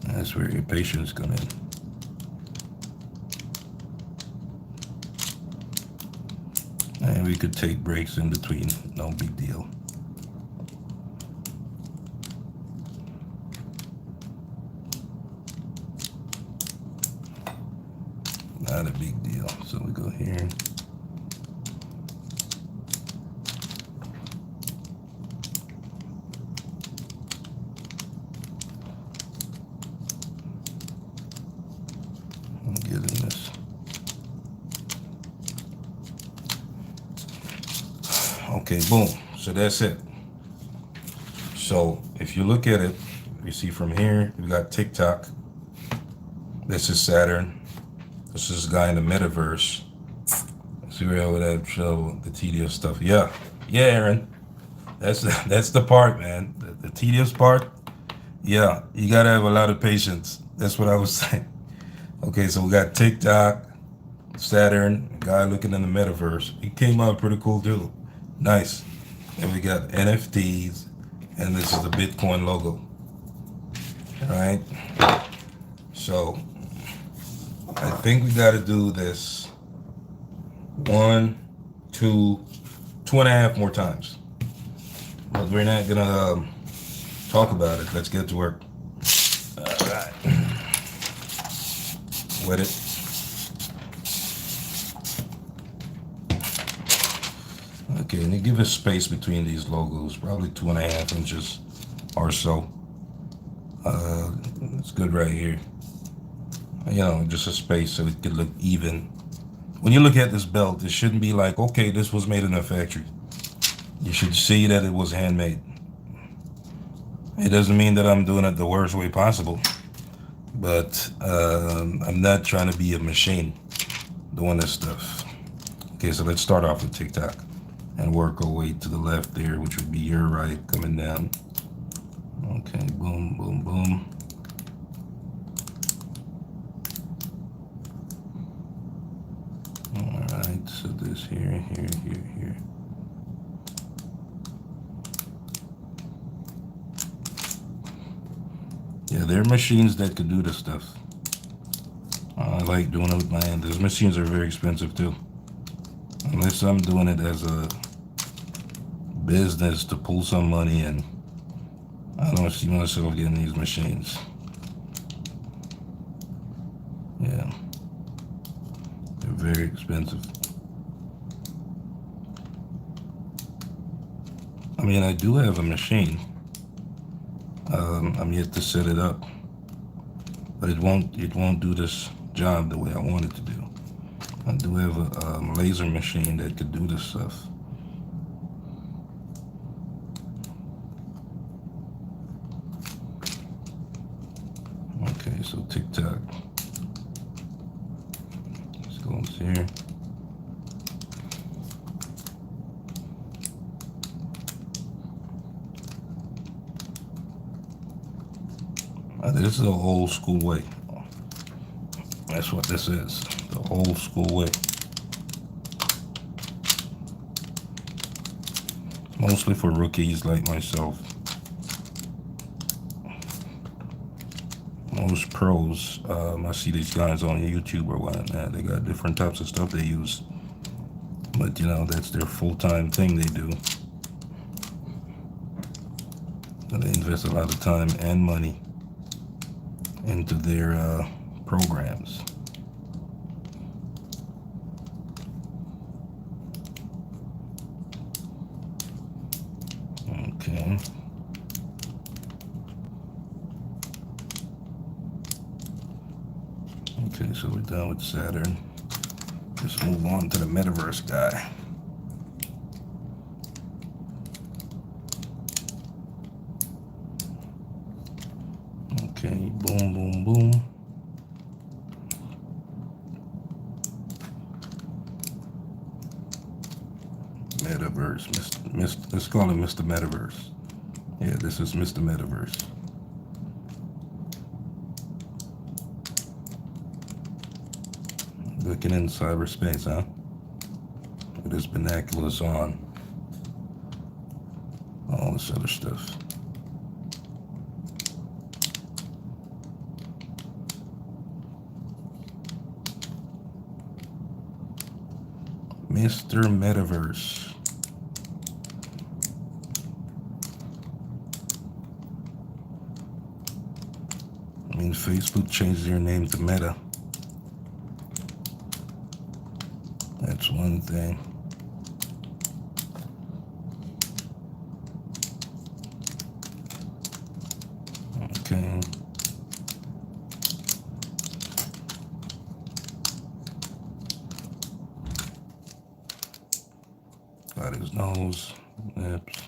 That's where your patience come in. And we could take breaks in between, no big deal. Not a big deal. So we go here. I'm getting this. Okay, boom. So that's it. So if you look at it, you see from here, we got TikTok. This is Saturn. This is a guy in the metaverse. See where that show the tedious stuff. Yeah, Aaron. That's the part, man. The tedious part. Yeah, you gotta have a lot of patience. That's what I was saying. Okay, so we got TikTok, Saturn, guy looking in the metaverse. It came out pretty cool too. Nice. And we got NFTs, and this is the Bitcoin logo. All right. So I think we got to do this 1, 2, 2.5 more times. But we're not going to talk about it. Let's get to work. All right. Wet it. Okay, and you give us space between these logos, probably 2.5 inches or so. It's good right here. You know, just a space so it could look even. When you look at this belt, it shouldn't be like, okay, this was made in a factory. You should see that it was handmade. It doesn't mean that I'm doing it the worst way possible, but I'm not trying to be a machine doing this stuff. Okay, so let's start off with TikTok and work our way to the left there, which would be your right coming down. Okay, boom, boom, boom. All right, so this here. Yeah, there are machines that could do this stuff. I like doing it with my hand. Those machines are very expensive too. Unless I'm doing it as a business to pull some money, and I don't see myself getting these machines. Yeah, they're very expensive. I mean, I do have a machine. I'm yet to set it up, but it won't do this job the way I want it to do. I do have a laser machine that could do this stuff. Okay, so TikTok. Let's go into here. This is the old school way. That's what this is. The old school way. Mostly for rookies like myself. Most pros, I see these guys on YouTube or whatnot, they got different types of stuff they use. But, you know, that's their full-time thing they do. So they invest a lot of time and money into their programs. Okay. Okay, so we're done with Saturn. Let's move on to the metaverse guy. Okay, boom, boom, boom. Metaverse, let's call him Mr. Metaverse. Yeah, this is Mr. Metaverse. Looking in cyberspace, huh? With his binoculars on. All this other stuff. Mr. Metaverse. I mean, Facebook changed their name to Meta. That's one thing. Okay. Got his nose, lips.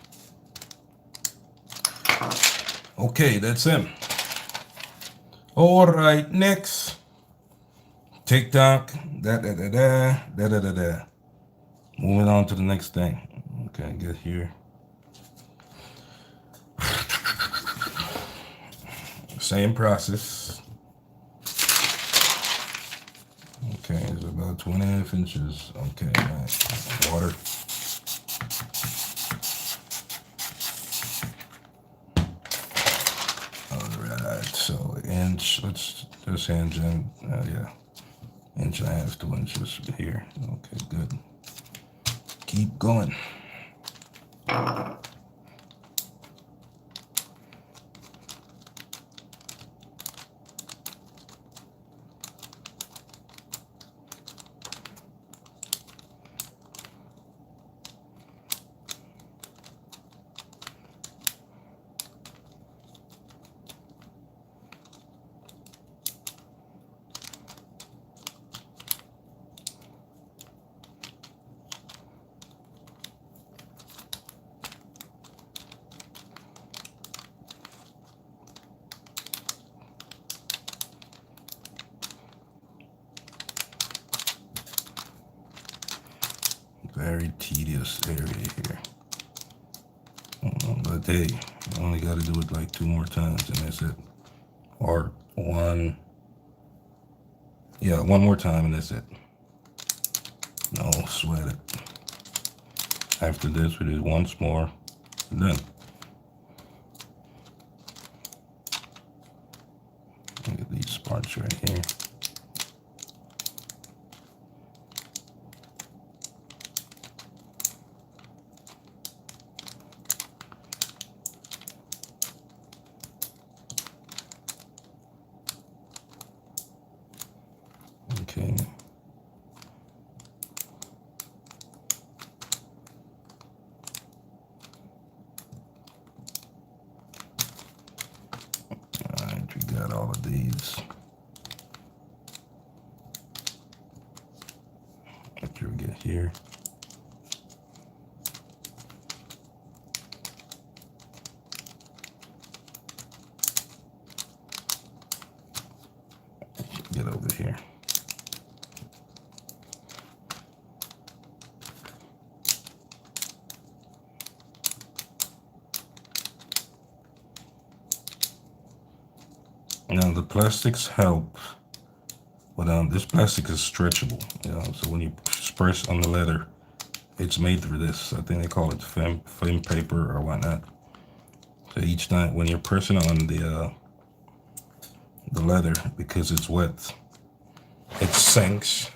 Okay, that's him. All right, next. TikTok, da. Moving on to the next thing. Okay, get here. Same process. Okay, it's about 2.5 inches. Okay, nice. Water. Alright, so inch, let's just hand in, yeah. 1.5 to 2 inches here. Okay, good. Keep going. Very tedious area here. But hey, I only got to do it like 2 more times and that's it. Or one. Yeah, 1 more time and that's it. No sweat it. After this, we do once more and then. Look at these spots right here. here. Get over here. Now the plastics help, but this plastic is stretchable. So when you press on the leather, it's made for this. I think they call it film paper or whatnot. So each time when you're pressing on the leather, because it's wet, it sinks.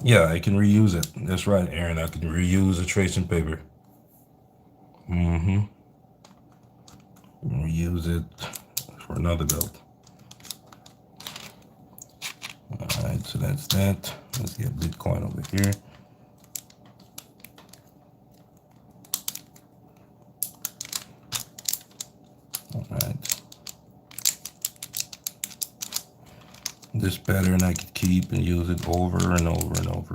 Yeah, I can reuse it. That's right, Aaron. I can reuse the tracing paper. Reuse it for another belt. Alright, so that's that. Let's get Bitcoin over here. Alright. This pattern I could keep and use it over and over and over.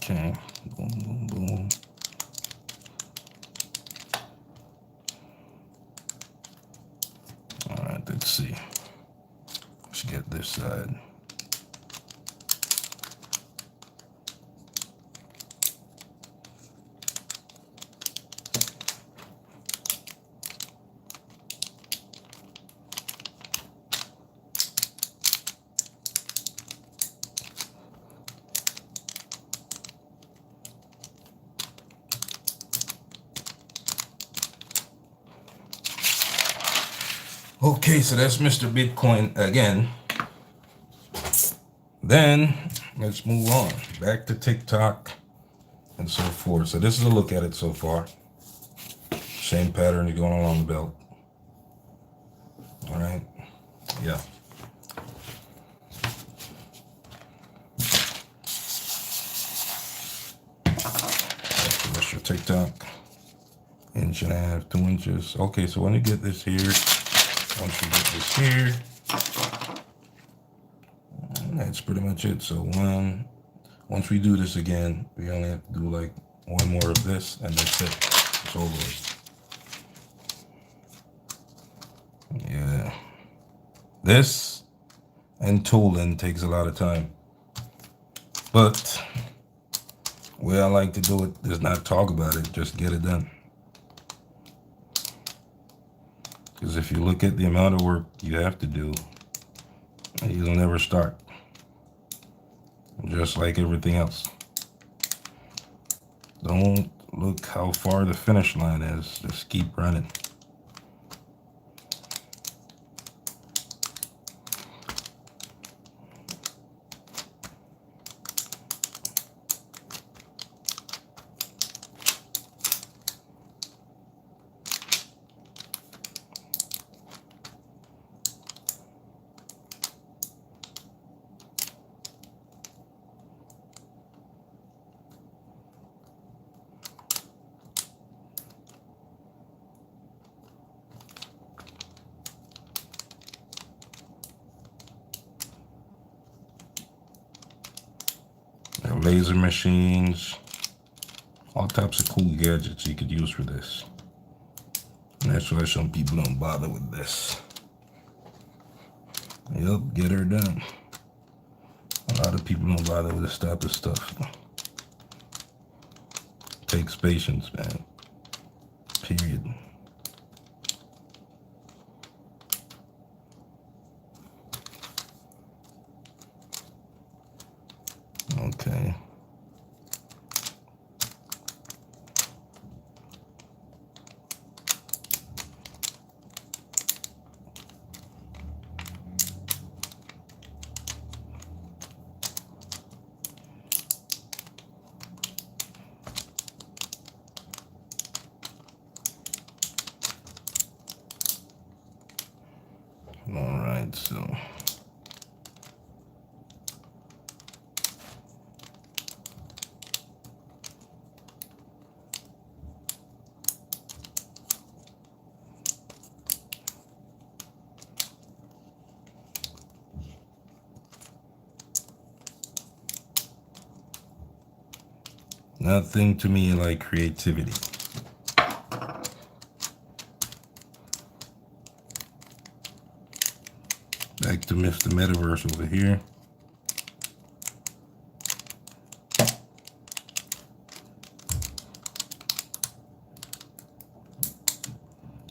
Okay, boom, boom, boom. All right, let's see. Let's get this side. Okay, so that's Mr. Bitcoin again. Then let's move on back to TikTok and so forth. So this is a look at it so far. Same pattern going along the belt. All right, yeah. That's your TikTok. 1.5 inches, 2 inches. Okay, so when you get this here, once you get this here, that's pretty much it. So once we do this again, we only have to do like one more of this, and that's it. It's over. Yeah. This and tooling takes a lot of time. But the way I like to do it is not talk about it, just get it done. Because if you look at the amount of work you have to do, you'll never start. Just like everything else. Don't look how far the finish line is. Just keep running. Laser machines, all types of cool gadgets you could use for this. And that's why some people don't bother with this. Yep, get her done. A lot of people don't bother with this type of stuff. Takes patience, man. Period. Okay. right, so nothing to me like creativity. Back to Mr. Metaverse over here.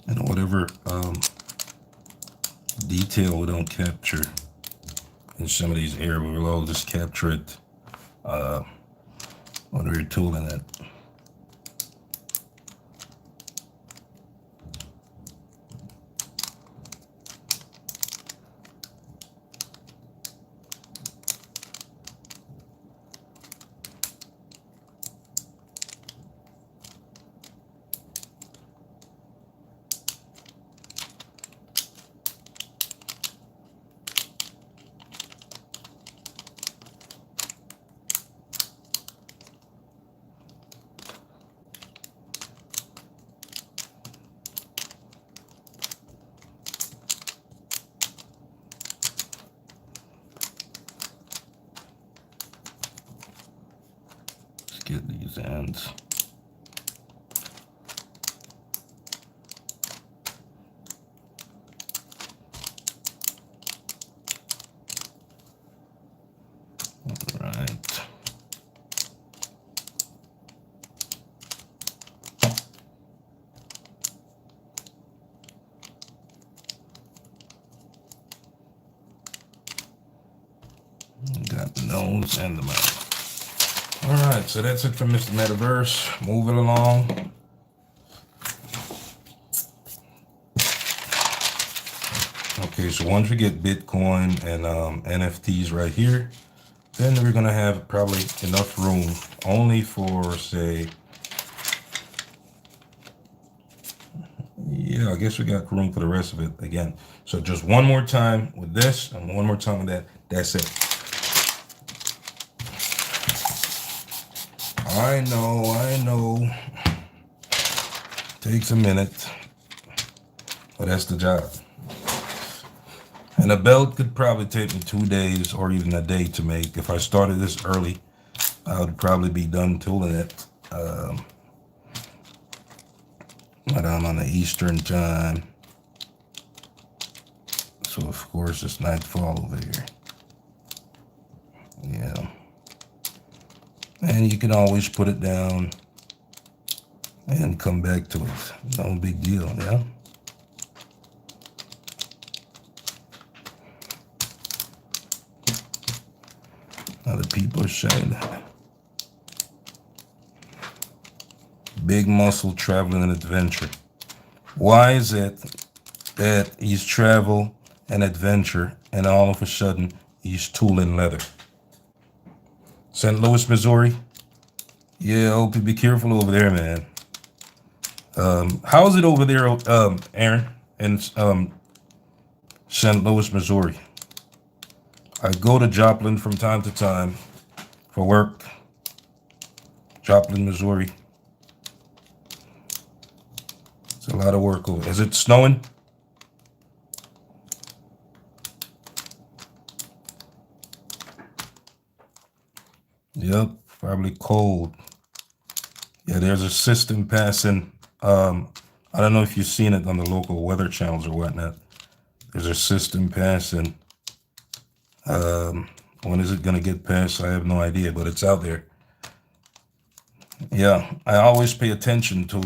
And whatever detail we don't capture in some of these areas, we'll all just capture it when we're tooling it. Get these ends. All right. Got the nose and the mouth. All right, so that's it for Mr. Metaverse. Moving along. Okay, so once we get Bitcoin and NFTs right here, then we're gonna have probably enough room only for, say, yeah, I guess we got room for the rest of it again. So just one more time with this and one more time with that. That's it. I know. Takes a minute, but that's the job. And a belt could probably take me 2 days or even a day to make. If I started this early, I would probably be done tooling it. But I'm on the Eastern time. So of course it's nightfall over here. Yeah. And you can always put it down and come back to it. No big deal, yeah? Other people are saying that. Big muscle traveling and adventure. Why is it that he's travel and adventure and all of a sudden he's tooling leather? St. Louis, Missouri? Yeah, hope you be careful over there, man. How's it over there, Aaron, in St. Louis, Missouri? I go to Joplin from time to time for work. Joplin, Missouri. It's a lot of work over. Is it snowing? Yep, probably cold. Yeah, there's a system passing. I don't know if you've seen it on the local weather channels or whatnot. There's a system passing. When is it going to get passed? I have no idea, but it's out there. Yeah, I always pay attention to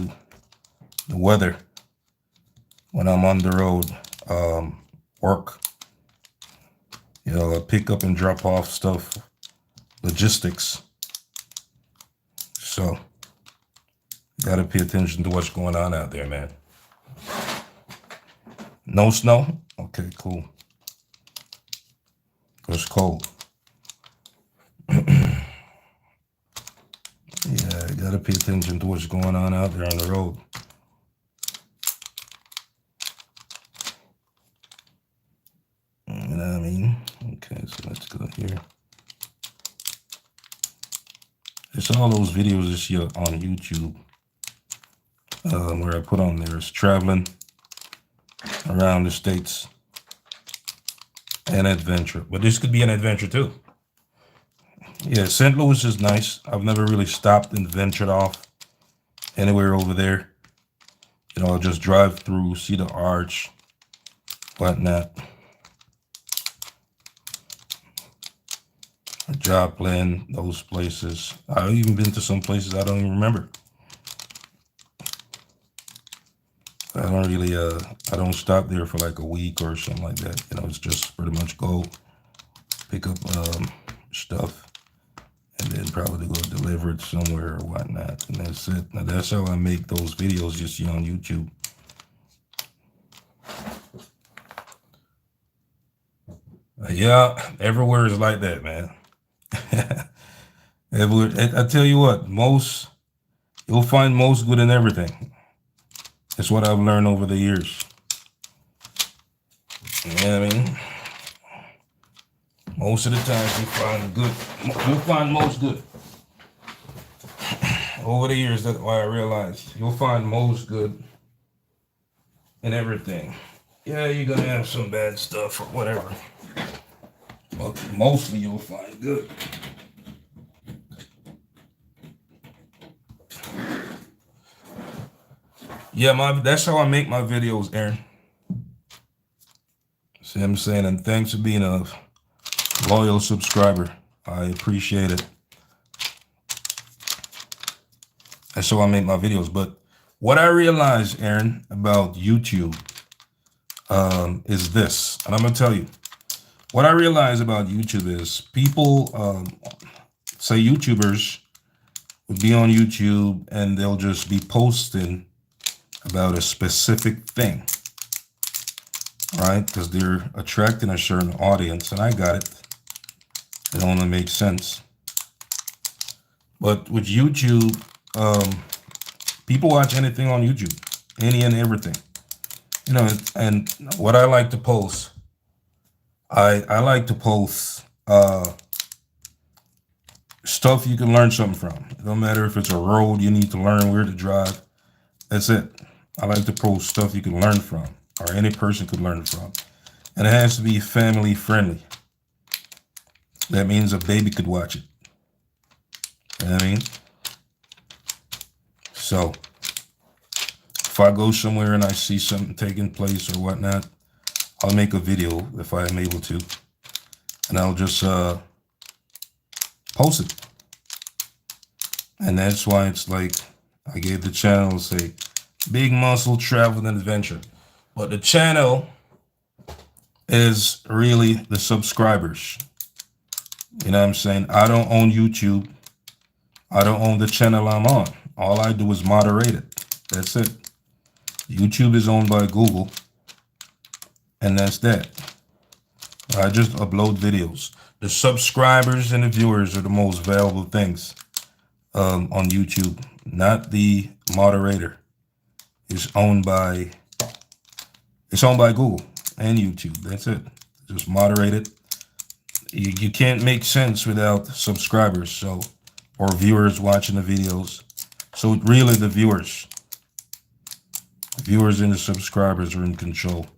the weather when I'm on the road. Work, pick up and drop off stuff, logistics. So, got to pay attention to what's going on out there, man. No snow? Okay, cool. It's cold. Yeah, I got to pay attention to what's going on out there on the road. I mean? Okay, so let's go here. It's all those videos this year on YouTube where I put on there is traveling around the States and adventure. But this could be an adventure too. Yeah, St. Louis is nice. I've never really stopped and ventured off anywhere over there. You know, I'll just drive through, see the arch, whatnot. Joplin, those places. I've even been to some places I don't even remember. I don't really, I don't stop there for like a week or something like that. You know, it's just pretty much go pick up stuff and then probably go deliver it somewhere or whatnot. And that's it. Now that's how I make those videos you see on YouTube. Yeah, everywhere is like that, man. Everywhere. I tell you what, you'll find most good in everything. That's what I've learned over the years. You know what I mean? Most of the time you'll find most good. Over the years, that's why I realized you'll find most good in everything. Yeah, you're gonna have some bad stuff or whatever. But mostly you'll find good. Yeah, that's how I make my videos, Aaron. See what I'm saying? And thanks for being a loyal subscriber. I appreciate it. That's how I make my videos. But what I realized, Aaron, about YouTube is this. And I'm going to tell you. What I realize about YouTube is people, say YouTubers would be on YouTube and they'll just be posting about a specific thing, right? Because they're attracting a certain audience, and I got it. It only makes sense. But with YouTube, people watch anything on YouTube, any and everything. You know, and what I like to post, I like to post stuff you can learn something from. It don't matter if it's a road you need to learn where to drive. That's it. I like to post stuff you can learn from, or any person could learn from. And it has to be family friendly. That means a baby could watch it. You know what I mean? So, if I go somewhere and I see something taking place or whatnot, I'll make a video if I am able to. And I'll just post it. And that's why it's like, I gave the channel, say, Big Muscle Travel and Adventure. But the channel is really the subscribers. You know what I'm saying? I don't own YouTube. I don't own the channel I'm on. All I do is moderate it. That's it. YouTube is owned by Google. And that's that. I just upload videos. The subscribers and the viewers are the most valuable things on YouTube, not the moderator. It's owned by Google and YouTube. That's it. Just moderate it. You can't make sense without subscribers, or viewers watching the videos. So really the viewers and the subscribers are in control.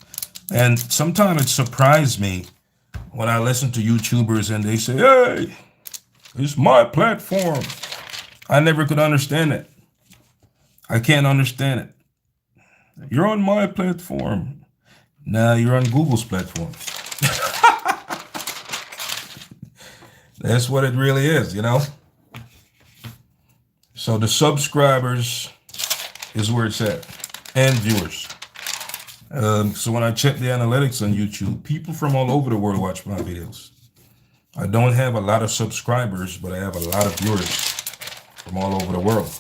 And sometimes it surprised me when I listen to YouTubers and they say, hey, it's my platform. I never could understand it. I can't understand it. You're on my platform. Nah, you're on Google's platform. That's what it really is, you know? So the subscribers is where it's at, and viewers. So when I check the analytics on YouTube, people from all over the world watch my videos. I don't have a lot of subscribers, but I have a lot of viewers from all over the world.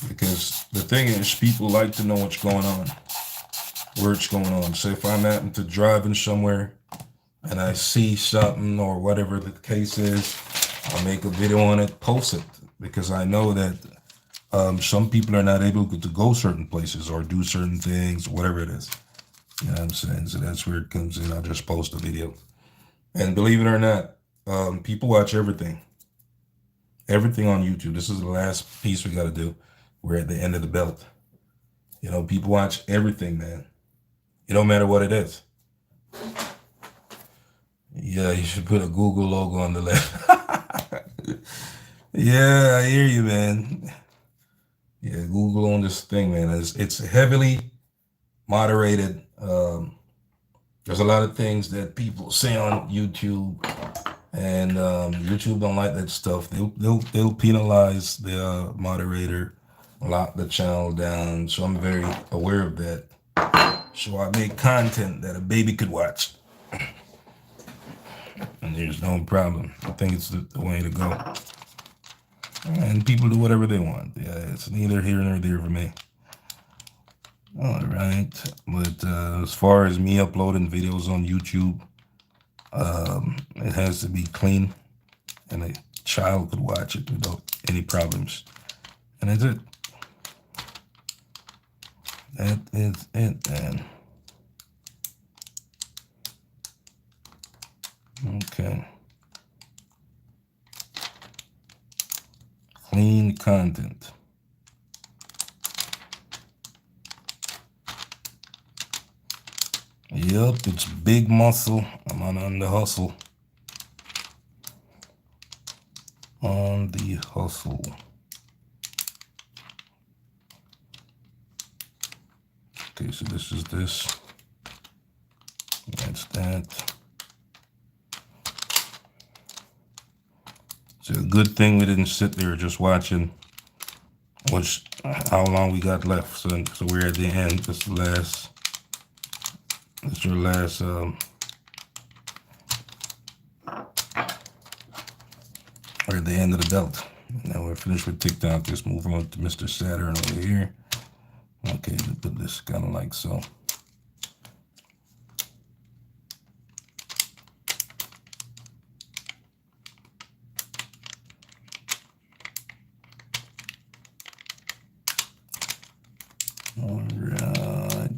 Because the thing is, people like to know what's going on, where it's going on. So if I'm happen to driving somewhere and I see something or whatever the case is, I'll make a video on it, post it, because I know that some people are not able to go certain places or do certain things, whatever it is. You know what I'm saying? So that's where it comes in. I'll just post a video. And believe it or not, people watch everything. Everything on YouTube. This is the last piece we got to do. We're at the end of the belt. You know, people watch everything, man. It don't matter what it is. Yeah, you should put a Google logo on the left. Yeah, I hear you, man. Yeah, Google on this thing, man. It's heavily moderated. There's a lot of things that people say on YouTube, and YouTube don't like that stuff. They'll penalize the moderator, lock the channel down. So I'm very aware of that. So I make content that a baby could watch, and there's no problem. I think it's the way to go. And people do whatever they want. Yeah, it's neither here nor there for me. All right, but as far as me uploading videos on YouTube, it has to be clean, and a child could watch it without any problems. And that's it. That is it, man. Okay. Clean content. Yep, it's big muscle. I'm on the hustle. On the hustle. Okay, so this is this. That's that. It's a good thing we didn't sit there just watching how long we got left. So we're at the end. This is your last we're at the end of the belt. Now we're finished with TikTok. Let's move on to Mr. Saturn over here. Okay, let's put this kind of like so. All right.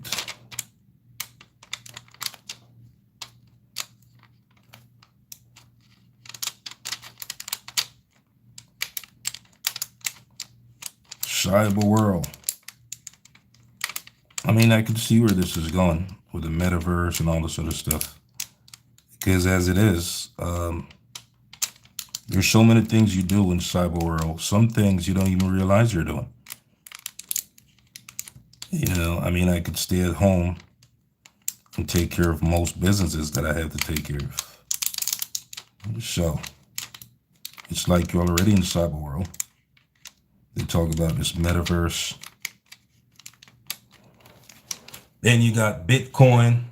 Cyber world. I mean, I can see where this is going with the metaverse and all this other stuff. Because as it is, there's so many things you do in cyber world. Some things you don't even realize you're doing. You know, I mean, I could stay at home and take care of most businesses that I have to take care of. So, it's like you're already in the cyber world. They talk about this metaverse. Then you got Bitcoin.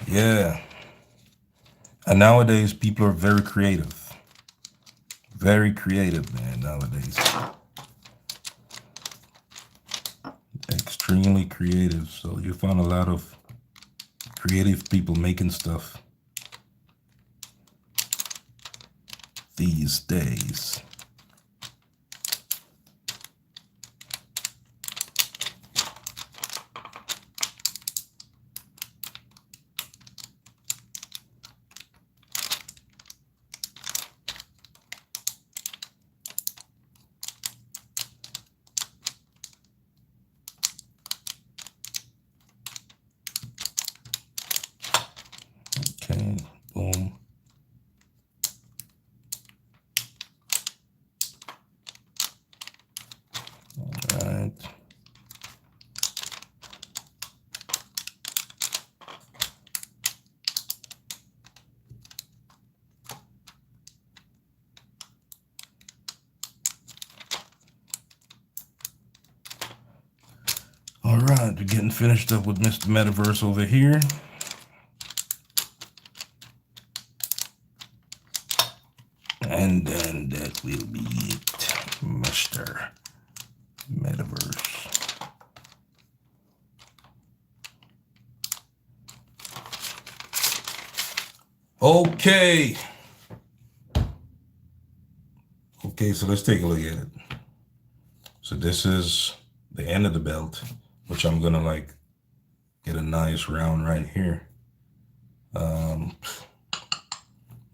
Yeah. And nowadays, people are very creative. Very creative, man, nowadays. Extremely creative. So you find a lot of creative people making stuff these days. Okay, boom. All right. All right, we're getting finished up with Mr. Metaverse over here. And then that will be it, Mr. Metaverse. Okay. Okay, so let's take a look at it. So this is the end of the belt. But which I'm gonna like get a nice round right here. I'm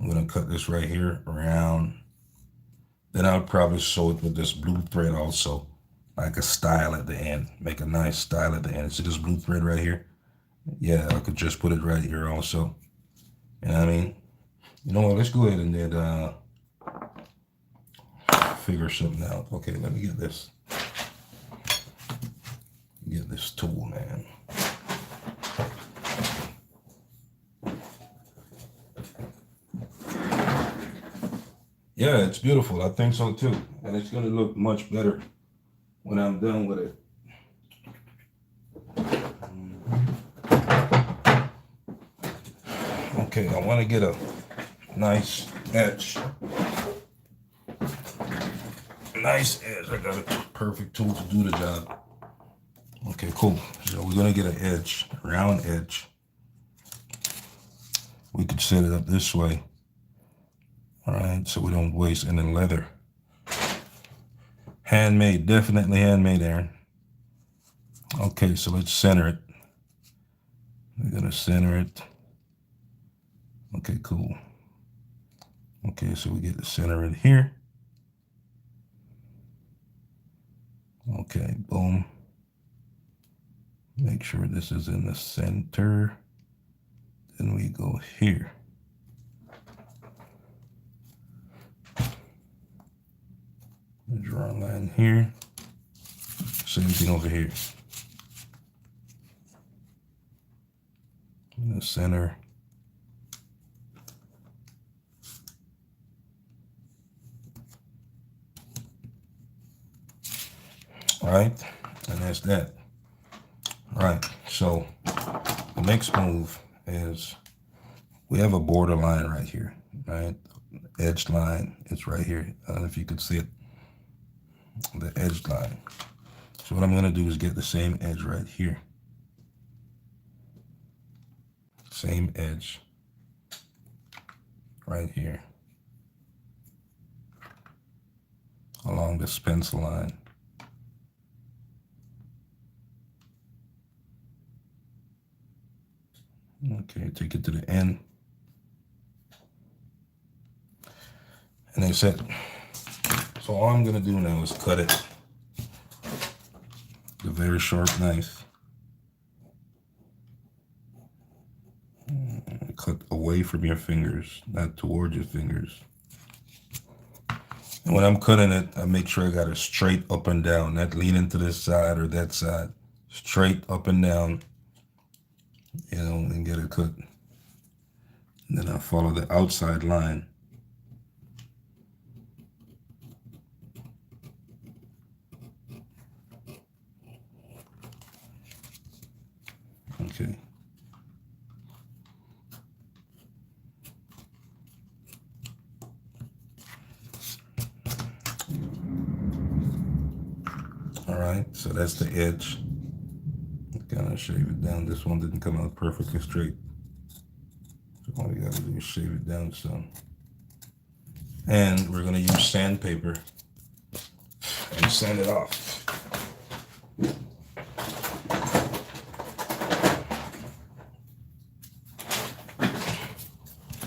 gonna cut this right here around. Then I'll probably sew it with this blue thread also, like a style at the end. Make a nice style at the end. See this blue thread right here? Yeah, I could just put it right here also. You know what I mean? You know what? Let's go ahead and then figure something out. Okay, let me get this. Get this tool, man. Yeah, it's beautiful. I think so too. And it's gonna look much better when I'm done with it. Okay, I want to get a nice edge. Nice edge. I got a perfect tool to do the job. Okay, cool. So we're gonna get an edge, a round edge. We could set it up this way. All right, so we don't waste any leather. Handmade, definitely handmade, Aaron. Okay, so let's center it. We're gonna center it. Okay, cool. Okay, so we get the center in here. Okay, boom. Make sure this is in the center. Then we go here. Draw a line here. Same thing over here. In the center. All right, and that's that. All right, so the next move is we have a border line right here, right? Edge line is right here. I don't know if you can see it. The edge line. So what I'm gonna do is get the same edge right here. Same edge right here along this pencil line. Okay, take it to the end. And that's it. So all I'm gonna do now is cut it with a very sharp knife. Cut away from your fingers, not toward your fingers. And when I'm cutting it, I make sure I got it straight up and down, not leaning to this side or that side. Straight up and down, you know, and get it cut. And then I follow the outside line. Okay. All right, so that's the edge. Kind of shave it down. This one didn't come out perfectly straight. So all we gotta do is shave it down some. And we're gonna use sandpaper and sand it off.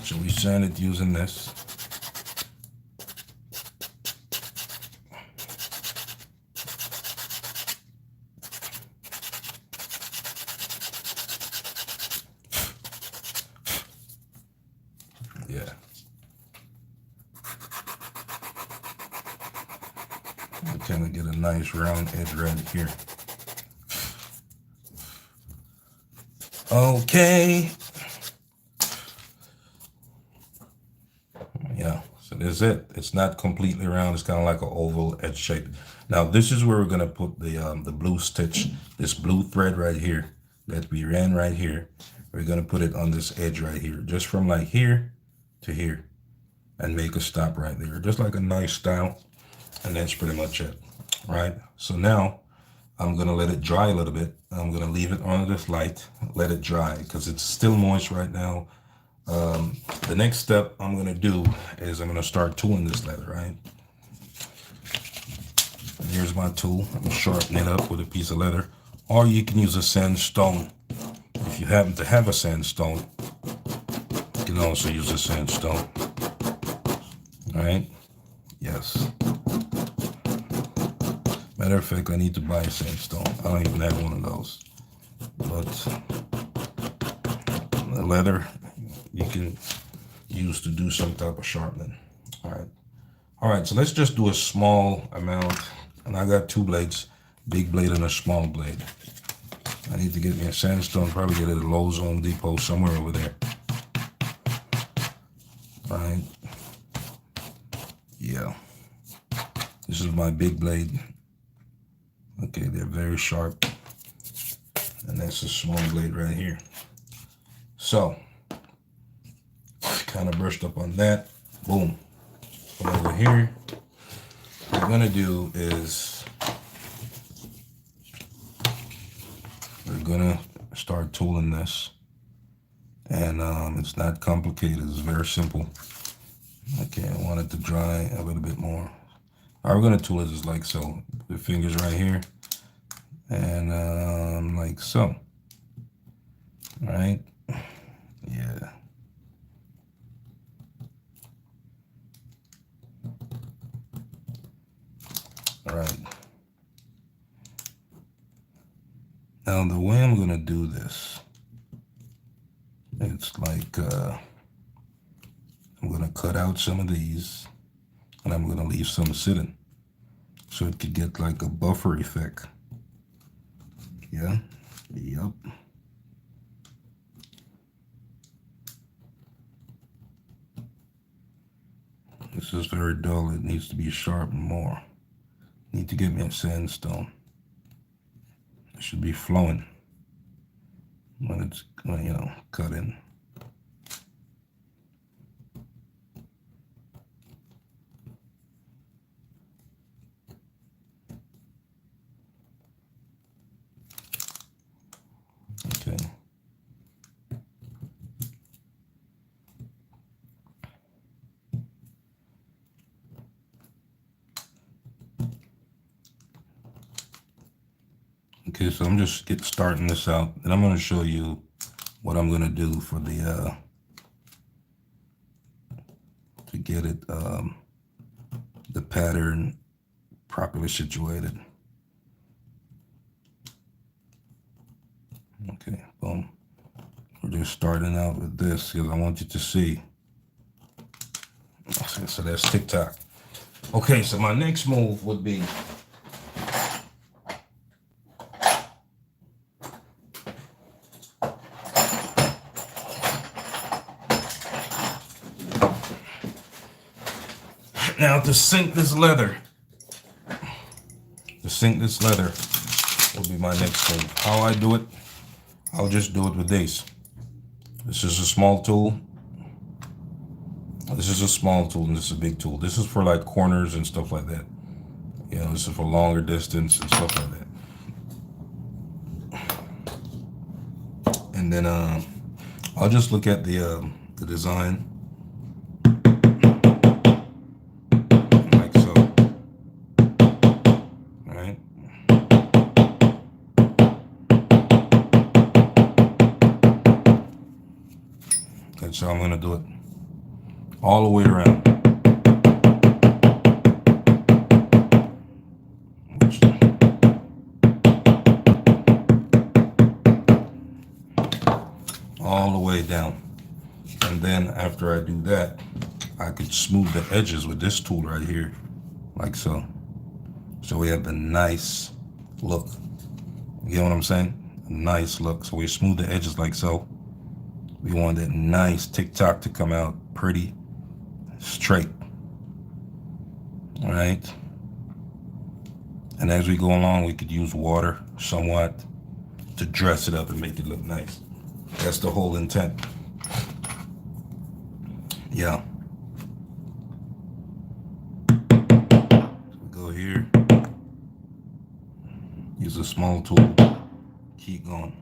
So we sand it using this. Yeah. I kind of get a nice round edge right here. Okay. Yeah, so that's it. It's not completely round. It's kind of like an oval edge shape. Now this is where we're gonna put the blue stitch, this blue thread right here that we ran right here. We're gonna put it on this edge right here, just from like here to here, and make a stop right there, just like a nice style. And that's pretty much it, right? So now I'm gonna let it dry a little bit. I'm gonna leave it under this light, let it dry, because it's still moist right now. The next step I'm gonna do is I'm gonna start tooling this leather, right? Here's my tool. I'm gonna sharpen it up with a piece of leather, Or you can use a sandstone. If you happen to have a sandstone, you can also use a sandstone. All right? Yes. Matter of fact, I need to buy a sandstone. I don't even have one of those. But the leather you can use to do some type of sharpening. All right. All right, so let's just do a small amount. And I got two blades, big blade and a small blade. I need to get me a sandstone, probably get it at Lowe's, Home Depot, somewhere over there. All right. Yeah. This is my big blade. Okay, they're very sharp. And that's a small blade right here. So, kind of brushed up on that. Boom. Come over here. What we're gonna do is we're gonna start tooling this. And it's not complicated, it's very simple. Okay, I want it to dry a little bit more. All right, we're gonna tool it just like so. The fingers right here. And like so. All right, yeah. All right. Now the way I'm gonna do this, it's like I'm gonna cut out some of these and I'm gonna leave some sitting so it could get like a buffer effect. Yeah, yep. This is very dull, it needs to be sharpened more. Need to get me a sandstone. It should be flowing when it's, you know, cut in. Okay. Okay, so I'm just starting this out, and I'm going to show you what I'm going to do for the to get it the pattern properly situated. Okay, boom. We're just starting out with this because I want you to see. So that's TikTok. Okay, so my next move would be now to sink this leather. To sink this leather will be my next move. How I do it, I'll just do it with these. This is a small tool. This is a small tool and this is a big tool. This is for like corners and stuff like that. You know, this is for longer distance and stuff like that. And then I'll just look at the design. Like so. Alright. That's how I'm gonna do it. All the way around. All the way down. And then after I do that, I could smooth the edges with this tool right here, like so. So we have the nice look. You know what I'm saying? A nice look. So we smooth the edges like so. We want that nice TikTok to come out pretty straight. All right. And as we go along, we could use water somewhat to dress it up and make it look nice. That's the whole intent. Yeah. So go here. Use a small tool. Keep going.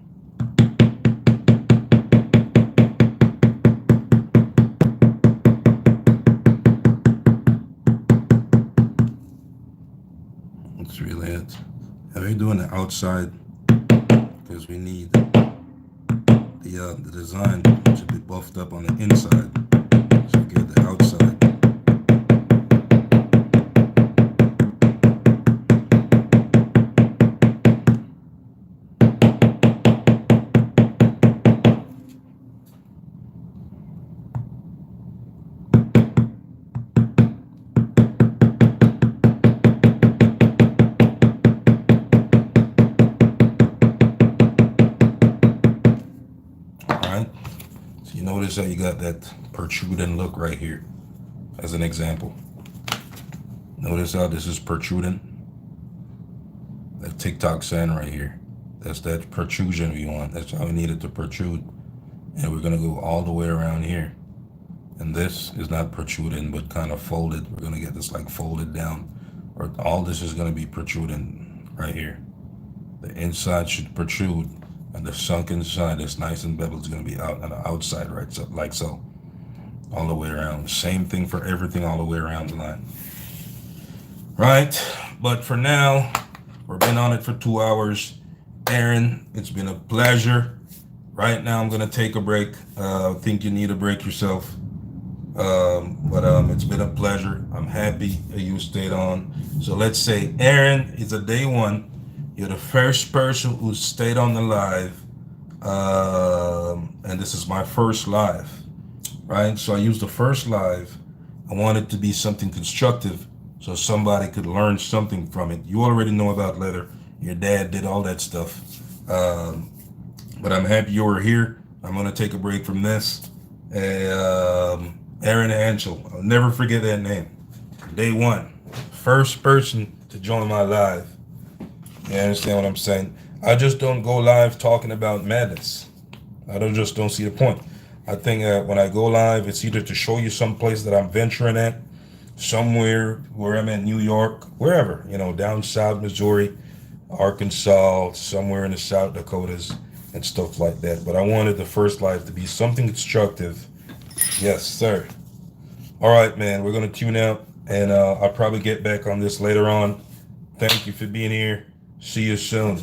That's really it. If you're doing the outside, because we need the design to be buffed up on the inside. So get the outside. Alright, so you notice how you got that protruding look right here as an example. Notice how this is protruding. That TikTok sand right here. That's that protrusion we want. That's how we need it to protrude. And we're gonna go all the way around here. And this is not protruding, but kind of folded. We're gonna get this like folded down. Or all this is gonna be protruding right here. The inside should protrude, and the sunken side that's nice and beveled is gonna be out on the outside, right? So like so. All the way around. Same thing for everything all the way around the line. Right? But for now, we've been on it for 2 hours. Aaron, it's been a pleasure. Right now, I'm gonna take a break. I think you need a break yourself. But it's been a pleasure. I'm happy that you stayed on. So let's say, Aaron, it's a day one. You're the first person who stayed on the live. And this is my first live, right? So I used the first live. I want it to be something constructive so somebody could learn something from it. You already know about leather. Your dad did all that stuff. But I'm happy you were here. I'm going to take a break from this. Aaron Angel, I'll never forget that name. Day one, first person to join my live. You understand what I'm saying? I just don't go live talking about madness. I just don't see the point. I think when I go live, it's either to show you some place that I'm venturing at, somewhere where I'm in New York, wherever, down south Missouri, Arkansas, somewhere in the South Dakotas and stuff like that. But I wanted the first live to be something constructive. Yes, sir. All right, man, we're going to tune out, and I'll probably get back on this later on. Thank you for being here. See you soon.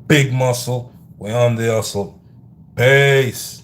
Big muscle. We on the hustle. Peace.